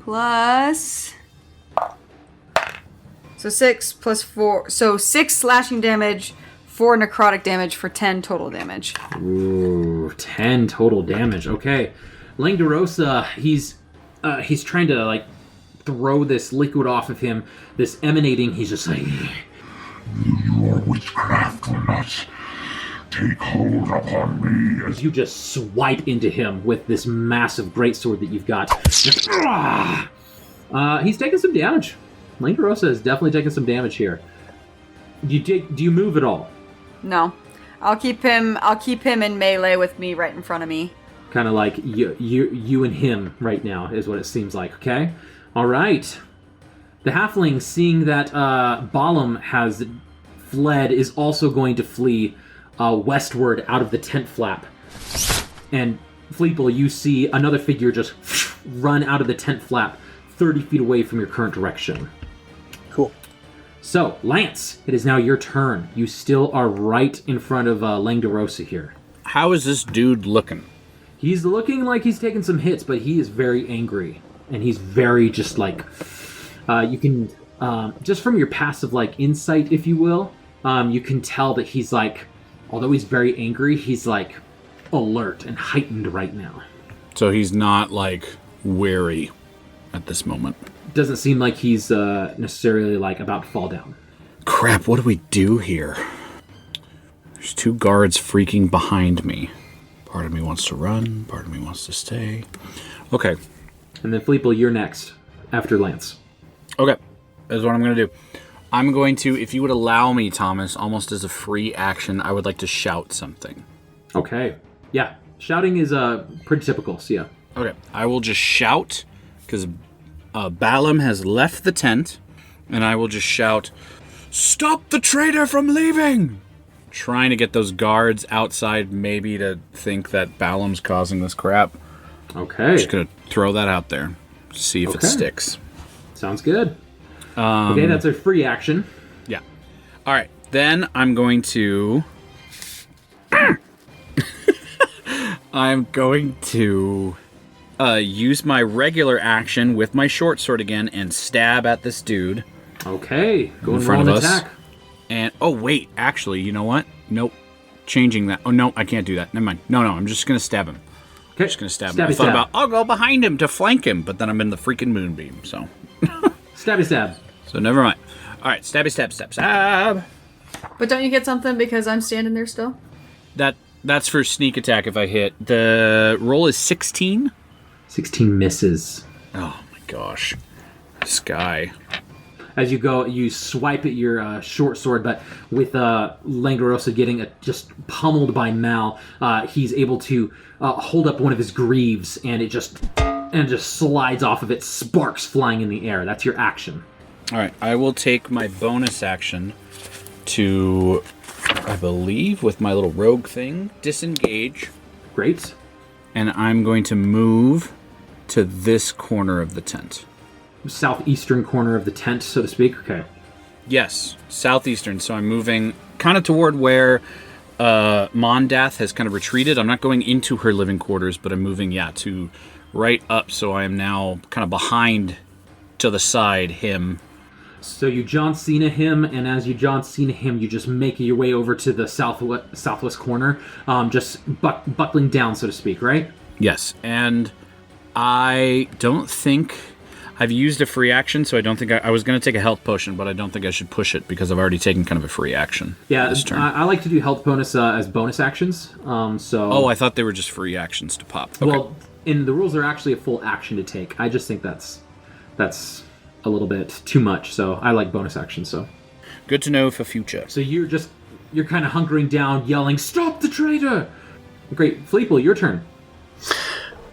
Plus. So 6 plus 4. So 6 slashing damage, 4 necrotic damage for 10 total damage. Ooh, 10 total damage. Okay. Langdorosa, he's trying to, like, throw this liquid off of him. This emanating, he's just like... Your witchcraft will not take hold upon me as You just swipe into him with this massive greatsword that you've got. He's taking some damage. Langdorosa is definitely taking some damage here. Do you move at all? No. I'll keep him in melee with me right in front of me. Kind of like you and him right now is what it seems like, okay? All right. The halfling, seeing that Balam has fled, is also going to flee westward out of the tent flap. And Fleeple, you see another figure just run out of the tent flap 30 feet away from your current direction. Cool. So, Lance, it is now your turn. You still are right in front of Langdorosa here. How is this dude looking? He's looking like he's taking some hits, but he is very angry. And he's very just like... you can... just from your passive like insight, if you will, you can tell that he's like... Although he's very angry, he's like alert and heightened right now. So he's not like wary at this moment. Doesn't seem like he's necessarily like about to fall down. Crap, what do we do here? There's 2 guards freaking behind me. Part of me wants to run, part of me wants to stay. Okay. And then Fleeple, you're next after Lance. Okay. That's what I'm going to do. I'm going to, if you would allow me, Thomas, almost as a free action, I would like to shout something. Okay. Yeah. Shouting is pretty typical, so yeah. Okay. I will just shout, because Balam has left the tent, and I will just shout, "Stop the traitor from leaving!" Trying to get those guards outside maybe to think that Balam's causing this crap. Okay. Just going to throw that out there. See if it sticks. Sounds good. Okay, that's a free action. Yeah. All right. Then I'm going to... I'm going to use my regular action with my short sword again and stab at this dude. Okay. Go in front of us. attack. And, oh, wait. Actually, you know what? Nope. Changing that. Oh, no, I can't do that. Never mind. No, I'm just going to stab him. Okay. I'm just going to stab him. I thought about, I'll go behind him to flank him, but then I'm in the freaking moonbeam, so... Stabby stab. So never mind. All right, stabby stab, stab, stab. But don't you get something because I'm standing there still? That's for sneak attack if I hit. The roll is 16. 16 misses. Oh my gosh. This guy. As you go, you swipe at your short sword, but with Langdorosa getting just pummeled by Mal, he's able to hold up one of his greaves, and it just slides off of it, sparks flying in the air. That's your action. All right, I will take my bonus action to, I believe, with my little rogue thing, disengage. Great. And I'm going to move to this corner of the tent. southeastern corner of the tent, so to speak. Okay. Yes, southeastern. So I'm moving kind of toward where Mondath has kind of retreated. I'm not going into her living quarters, but I'm moving, to right up. So I am now kind of behind, to the side, him. So you John Cena him, and as you John Cena him, you just make your way over to the southwest corner, just buckling down, so to speak, right? Yes, and I don't think I've used a free action, so I don't think I was going to take a health potion, but I don't think I should push it because I've already taken kind of a free action. Yeah, this turn. I like to do health bonus as bonus actions. Oh, I thought they were just free actions to pop. Okay. Well, in the rules, are actually a full action to take. I just think that's a little bit too much, so I like bonus actions. So good to know for future. So you're kind of hunkering down, yelling, "Stop the traitor!" Great, Fleeple, your turn.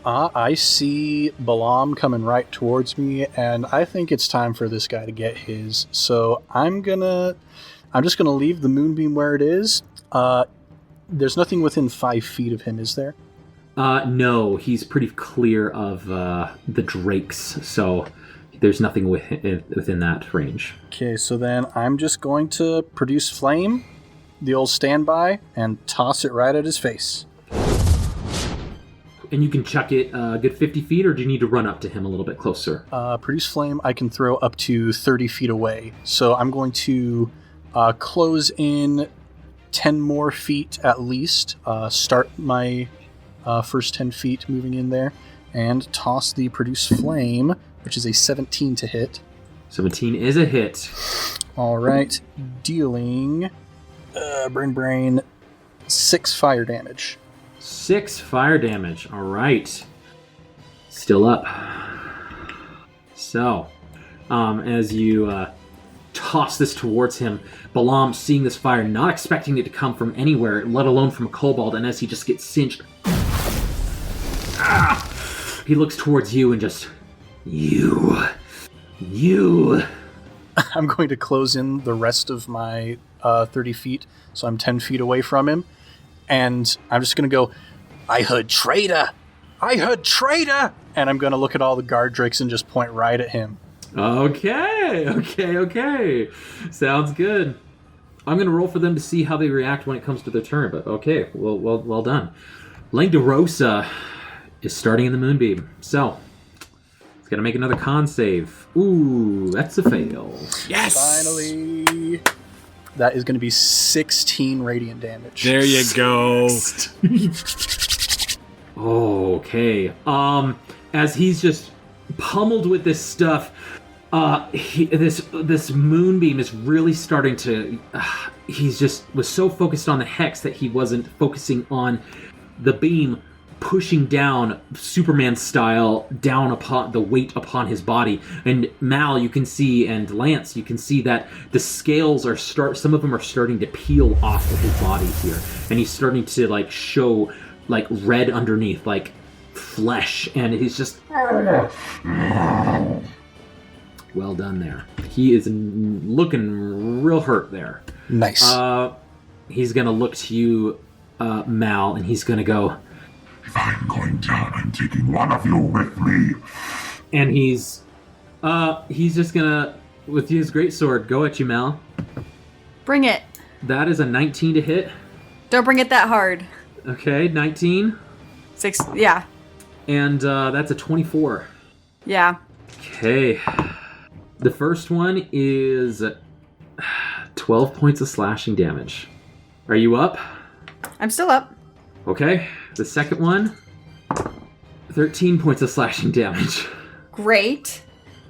I see Balaam coming right towards me, and I think it's time for this guy to get his. So I'm just gonna leave the moonbeam where it is. There's nothing within 5 feet of him, is there? No, he's pretty clear of the drakes, so there's nothing within that range. Okay, so then I'm just going to produce flame, the old standby, and toss it right at his face. And you can chuck it a good 50 feet, or do you need to run up to him a little bit closer? Produce flame, I can throw up to 30 feet away. So I'm going to close in 10 more feet at least, start my first 10 feet moving in there, and toss the produce flame, which is a 17 to hit. 17 is a hit. All right, dealing brain 6 fire damage. 6 fire damage. All right. Still up. So, as you toss this towards him, Balaam, seeing this fire, not expecting it to come from anywhere, let alone from a kobold, and as he just gets cinched, he looks towards you and just, you. I'm going to close in the rest of my 30 feet, so I'm 10 feet away from him. And I'm just going to go, I heard traitor! And I'm going to look at all the guard drakes and just point right at him. Okay. Sounds good. I'm going to roll for them to see how they react when it comes to their turn, but okay, well done. Langdorosa is starting in the moonbeam, so he's got to make another con save. Ooh, that's a fail. Yes! Finally! That is going to be 16 radiant damage. There you go. Okay. As he's just pummeled with this stuff, this moonbeam is really starting to. He's just was so focused on the hex that he wasn't focusing on the beam pushing down Superman style down upon the weight upon his body. And Mal, you can see, and Lance, you can see that the scales are some of them are starting to peel off of his body here, and he's starting to show red underneath, like flesh, and he's just well done there. He is looking real hurt there. Nice. He's gonna look to you, Mal, and he's gonna go, if I'm going down, I'm taking one of you with me. and he's just gonna, with his greatsword, go at you, Mal. Bring it. That is a 19 to hit. Don't bring it that hard. Okay, 19. 6, yeah. And that's a 24. Yeah. Okay. The first one is 12 points of slashing damage. Are you up? I'm still up. Okay. The second one, 13 points of slashing damage. Great.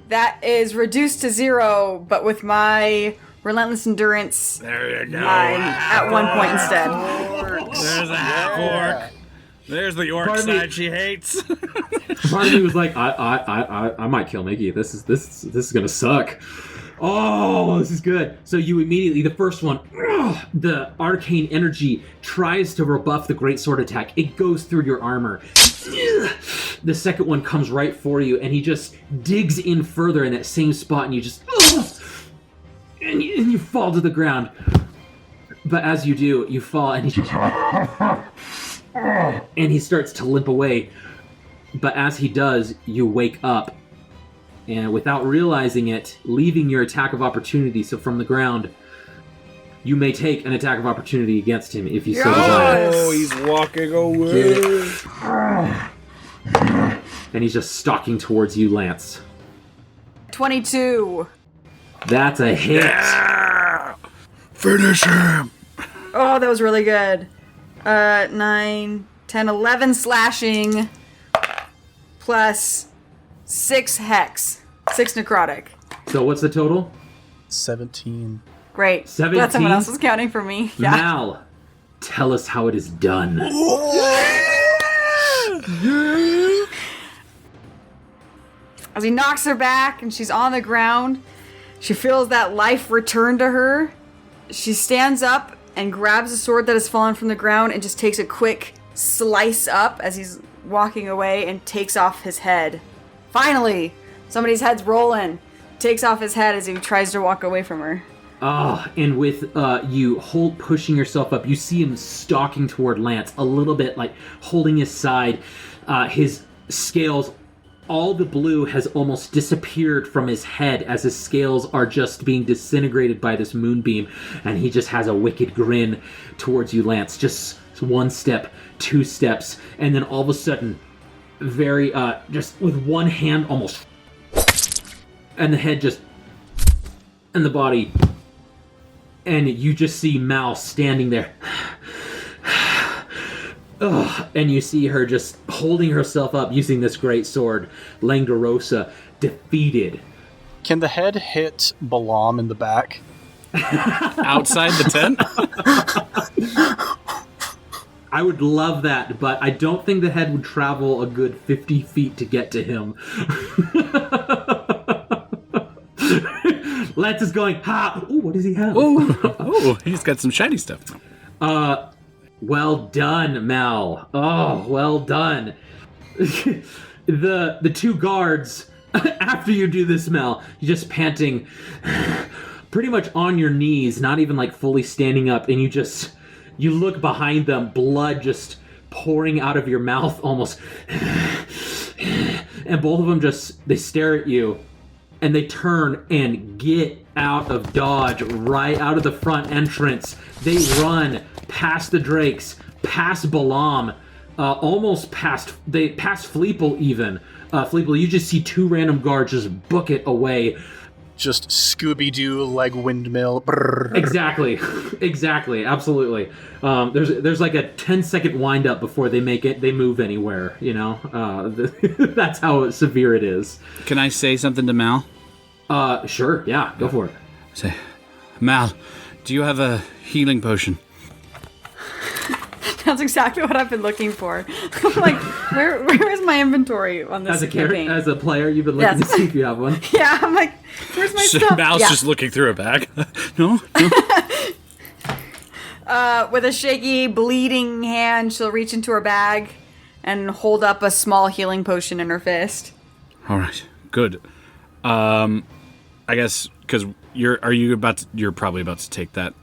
That is reduced to 0, but with my relentless endurance, There you go. I'm at 1 point instead. There's a half orc. There's the orc Pardon me. side she hates. Part of me was like, I might kill Mickey. This is gonna suck. Oh, this is good. So you immediately, the first one, the arcane energy tries to rebuff the greatsword attack. It goes through your armor. The second one comes right for you, and he just digs in further in that same spot, and you just, and you fall to the ground. But as you do, you fall, and he starts to limp away. But as he does, you wake up, and without realizing it, leaving your attack of opportunity. So from the ground, you may take an attack of opportunity against him if you so desire. Oh, he's walking away. And he's just stalking towards you, Lance. 22. That's a hit. Yeah! Finish him! Oh, that was really good. 9, 10, 11 slashing plus 6 hex. 6 necrotic. So what's the total? 17. Great. 17? Glad someone else was counting for me. Yeah. Mal, tell us how it is done. As he knocks her back and she's on the ground, she feels that life return to her. She stands up and grabs a sword that has fallen from the ground and just takes a quick slice up as he's walking away and takes off his head. Finally, somebody's head's rolling. Takes off his head as he tries to walk away from her. And with you pushing yourself up, you see him stalking toward Lance, a little bit like holding his side. His scales, all the blue has almost disappeared from his head as his scales are just being disintegrated by this moonbeam, and he just has a wicked grin towards you, Lance. Just 1 step, 2 steps, and then all of a sudden, very, just with one hand almost, and the head just, and the body, and you just see Mal standing there. Ugh, and you see her just holding herself up using this great sword. Langdorosa defeated. Can the head hit Balaam in the back? Outside the tent? I would love that, but I don't think the head would travel a good 50 feet to get to him. Lance is going, ha! Ooh, what does he have? Oh, he's got some shiny stuff. Well done, Mal. Oh, well done. The 2 guards, after you do this, Mal, you're just panting pretty much on your knees, not even like fully standing up, and you look behind them, blood just pouring out of your mouth almost. And both of them they stare at you, and they turn and get out of Dodge, right out of the front entrance. They run past the Drakes, past Balaam, almost past Fleeple even. Fleeple, you just see 2 random guards just book it away. Just Scooby-Doo leg windmill. Brrr. Exactly, absolutely. There's like a 10-second wind-up before they move anywhere, you know? That's how severe it is. Can I say something to Mal? Sure, yeah, go for it. Say, Mal, do you have a healing potion? That's exactly what I've been looking for. I'm like, where is my inventory on this campaign? As a player, you've been looking to see if you have one. Yeah, I'm like, where's my stuff? Mal's just looking through a bag. No? With a shaky, bleeding hand, she'll reach into her bag and hold up a small healing potion in her fist. All right, good. I guess because you're probably about to take that.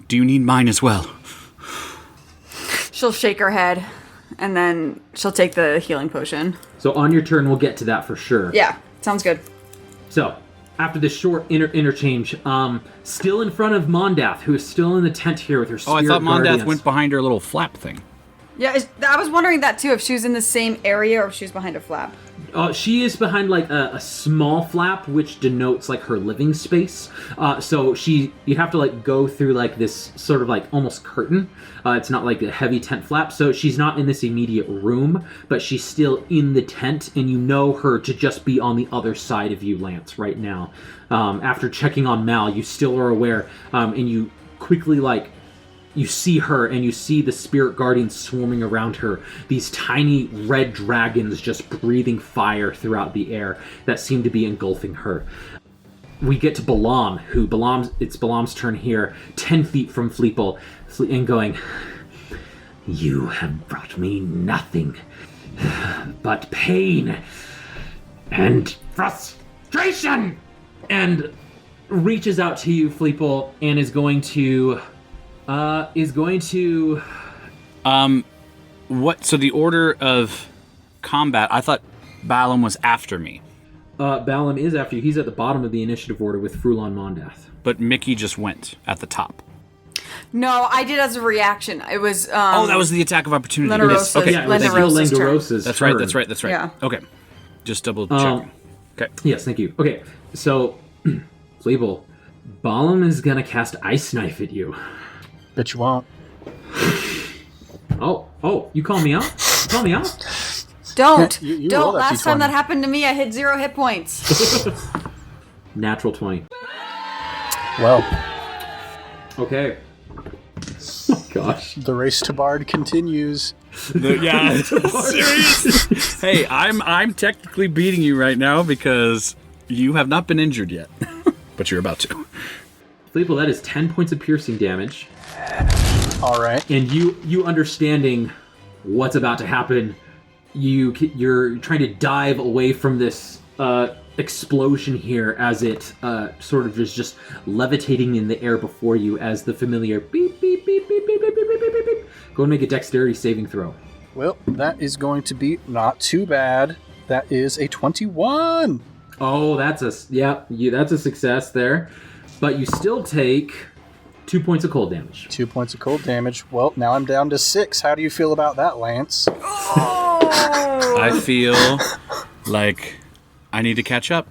Do you need mine as well? She'll shake her head, and then she'll take the healing potion. So on your turn, we'll get to that for sure. Yeah, sounds good. So, after this short interchange, still in front of Mondath, who is still in the tent here with her spirit I thought guardians. Mondath went behind her little flap thing. Yeah, I was wondering that too, if she was in the same area or if she was behind a flap. She is behind like a small flap, which denotes like her living space. So you have to like go through like this sort of like almost curtain. It's not like a heavy tent flap. So she's not in this immediate room, but she's still in the tent, and you know her to just be on the other side of you, Lance, right now. After checking on Mal, you still are aware, and you quickly like. You see her, and you see the spirit guardians swarming around her. These tiny red dragons just breathing fire throughout the air that seem to be engulfing her. We get to Balaam, it's Balaam's turn here, 10 feet from Fleeple, and going, "You have brought me nothing but pain and frustration!" And reaches out to you, Fleeple, and is going to... What? So the order of combat, I thought Balaam was after me. Balam is after you. He's at the bottom of the initiative order with Frulon Mondath. But Mickey just went at the top. No, I did as a reaction. It was. That was the attack of opportunity. Lenderosa's, Okay. Yeah, it was Lenderosa's That's turn. right. That's right. Yeah. Okay. Just double checking. Okay. Yes, thank you. Okay, so, Fleeble, Balam is gonna cast Ice Knife at you. Bet you won't. Oh, you call me out? You call me out? Don't. You Don't. roll that Last time D20. that happened to me, I hit 0 hit points. Natural 20. Well, Okay. Oh, gosh. the race to Bard continues. Yeah. Serious? Hey, I'm technically beating you right now because you have not been injured yet. But you're about to. Fleeble, that is 10 points of piercing damage. All right. And you understanding what's about to happen, you're trying to dive away from this explosion here as it sort of is just levitating in the air before you as the familiar beep, beep, beep, beep, beep, beep, beep, beep, beep, beep. Go and make a dexterity saving throw. Well, that is going to be not too bad. That is a 21. Oh, that's a success there. But you still take 2 points of cold damage. 2 points of cold damage. Well, now I'm down to 6. How do you feel about that, Lance? Oh! I feel like I need to catch up.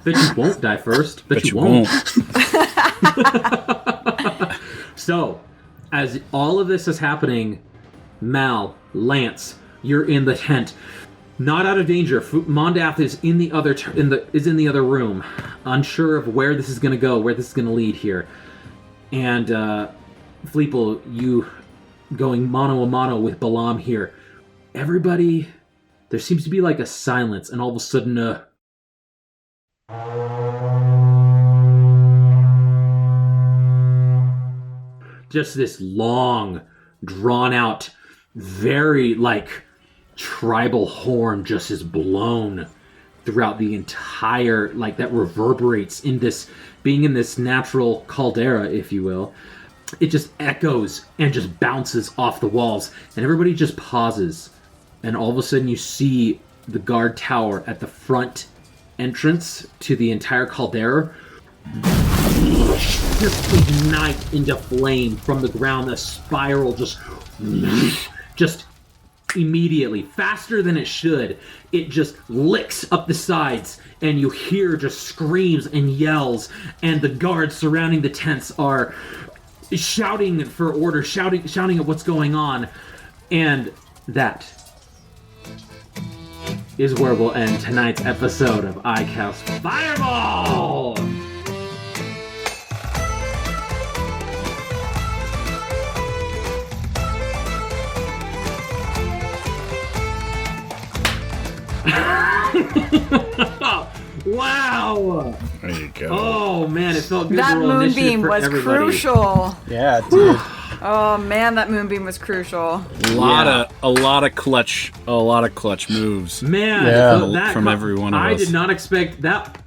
Bet you won't die first. Bet you won't. So, as all of this is happening, Mal, Lance, you're in the tent, not out of danger. Mondath is in the other room, unsure of where this is going to go, where this is going to lead here. And Fleeple, you going mano a mano with Balam here. Everybody, there seems to be like a silence, and all of a sudden, just this long, drawn-out, very, tribal horn just is blown throughout the entire, that reverberates in this, being in this natural caldera, if you will. It just echoes and just bounces off the walls, and everybody just pauses. And all of a sudden you see the guard tower at the front entrance to the entire caldera just ignite into flame from the ground. The spiral just immediately, faster than it should, it just licks up the sides, and you hear just screams and yells, and the guards surrounding the tents are shouting for order, shouting at what's going on. And that is where we'll end tonight's episode of I Cast Fireball! Wow! There you go. Oh man, it felt good That to roll initiative moonbeam for was everybody. crucial. Yeah, it did. Oh man, that moonbeam was crucial. A lot of clutch moves. Man, Yeah. from every one of I us. did not expect that.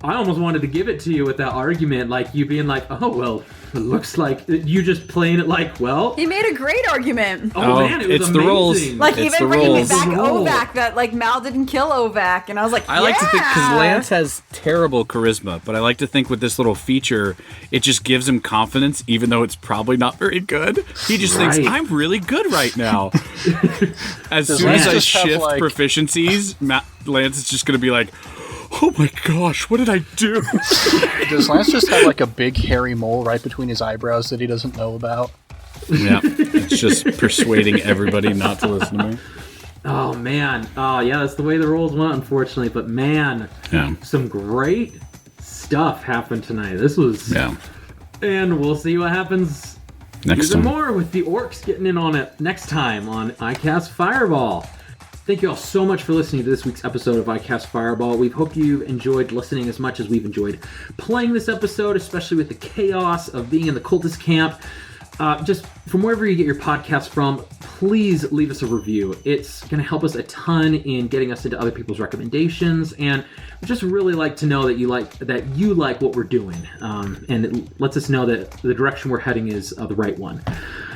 I almost wanted to give it to you with that argument, like you being like, "Oh well, it looks like you just playing it like well." He made a great argument. Oh man, it was it's amazing. the rolls. Like It's even the bringing rolls. it back The roll. Ovac, that Mal didn't kill Ovac, and I was like, I like to think, because Lance has terrible charisma, but I like to think with this little feature, it just gives him confidence, even though it's probably not very good. He just thinks, Right. I'm really good right now. As Does soon Lance as I just have, shift proficiencies, Lance is just going to be like, oh my gosh, what did I do? Does Lance just have a big hairy mole right between his eyebrows that he doesn't know about? Yeah, it's just persuading everybody not to listen to me. Oh man, oh yeah, that's the way the rolls went, unfortunately. But man, Yeah. some great stuff happened tonight. This was, Yeah. and we'll see what happens Next even time. more with the orcs getting in on it next time on I Cast Fireball. Thank you all so much for listening to this week's episode of I Cast Fireball. We hope you've enjoyed listening as much as we've enjoyed playing this episode, especially with the chaos of being in the cultist camp. Just from wherever you get your podcast from, please leave us a review. It's going to help us a ton in getting us into other people's recommendations, and we just really like to know that you like what we're doing, and it lets us know that the direction we're heading is the right one.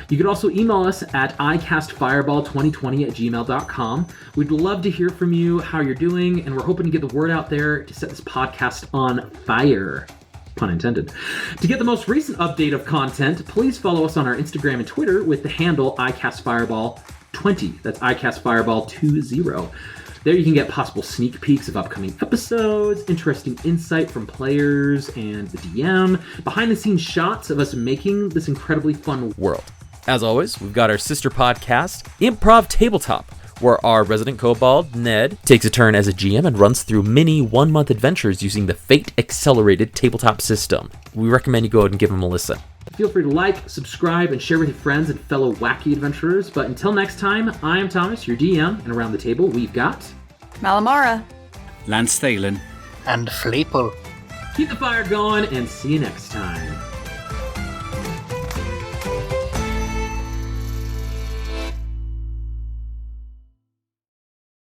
You can also email us at icastfireball2020@gmail.com. We'd love to hear from you, how you're doing, and we're hoping to get the word out there to set this podcast on fire. Pun intended. To get the most recent update of content, please follow us on our Instagram and Twitter with the handle icastfireball20. That's icastfireball20. There you can get possible sneak peeks of upcoming episodes, interesting insight from players and the DM, behind-the-scenes shots of us making this incredibly fun world. As always, we've got our sister podcast, Improv Tabletop, where our resident kobold, Ned, takes a turn as a GM and runs through mini one-month adventures using the Fate-accelerated tabletop system. We recommend you go ahead and give them a listen. Feel free to like, subscribe, and share with your friends and fellow wacky adventurers. But until next time, I am Thomas, your DM, and around the table we've got... Malamara. Lance Thalen. And Fleeple. Keep the fire going, and see you next time.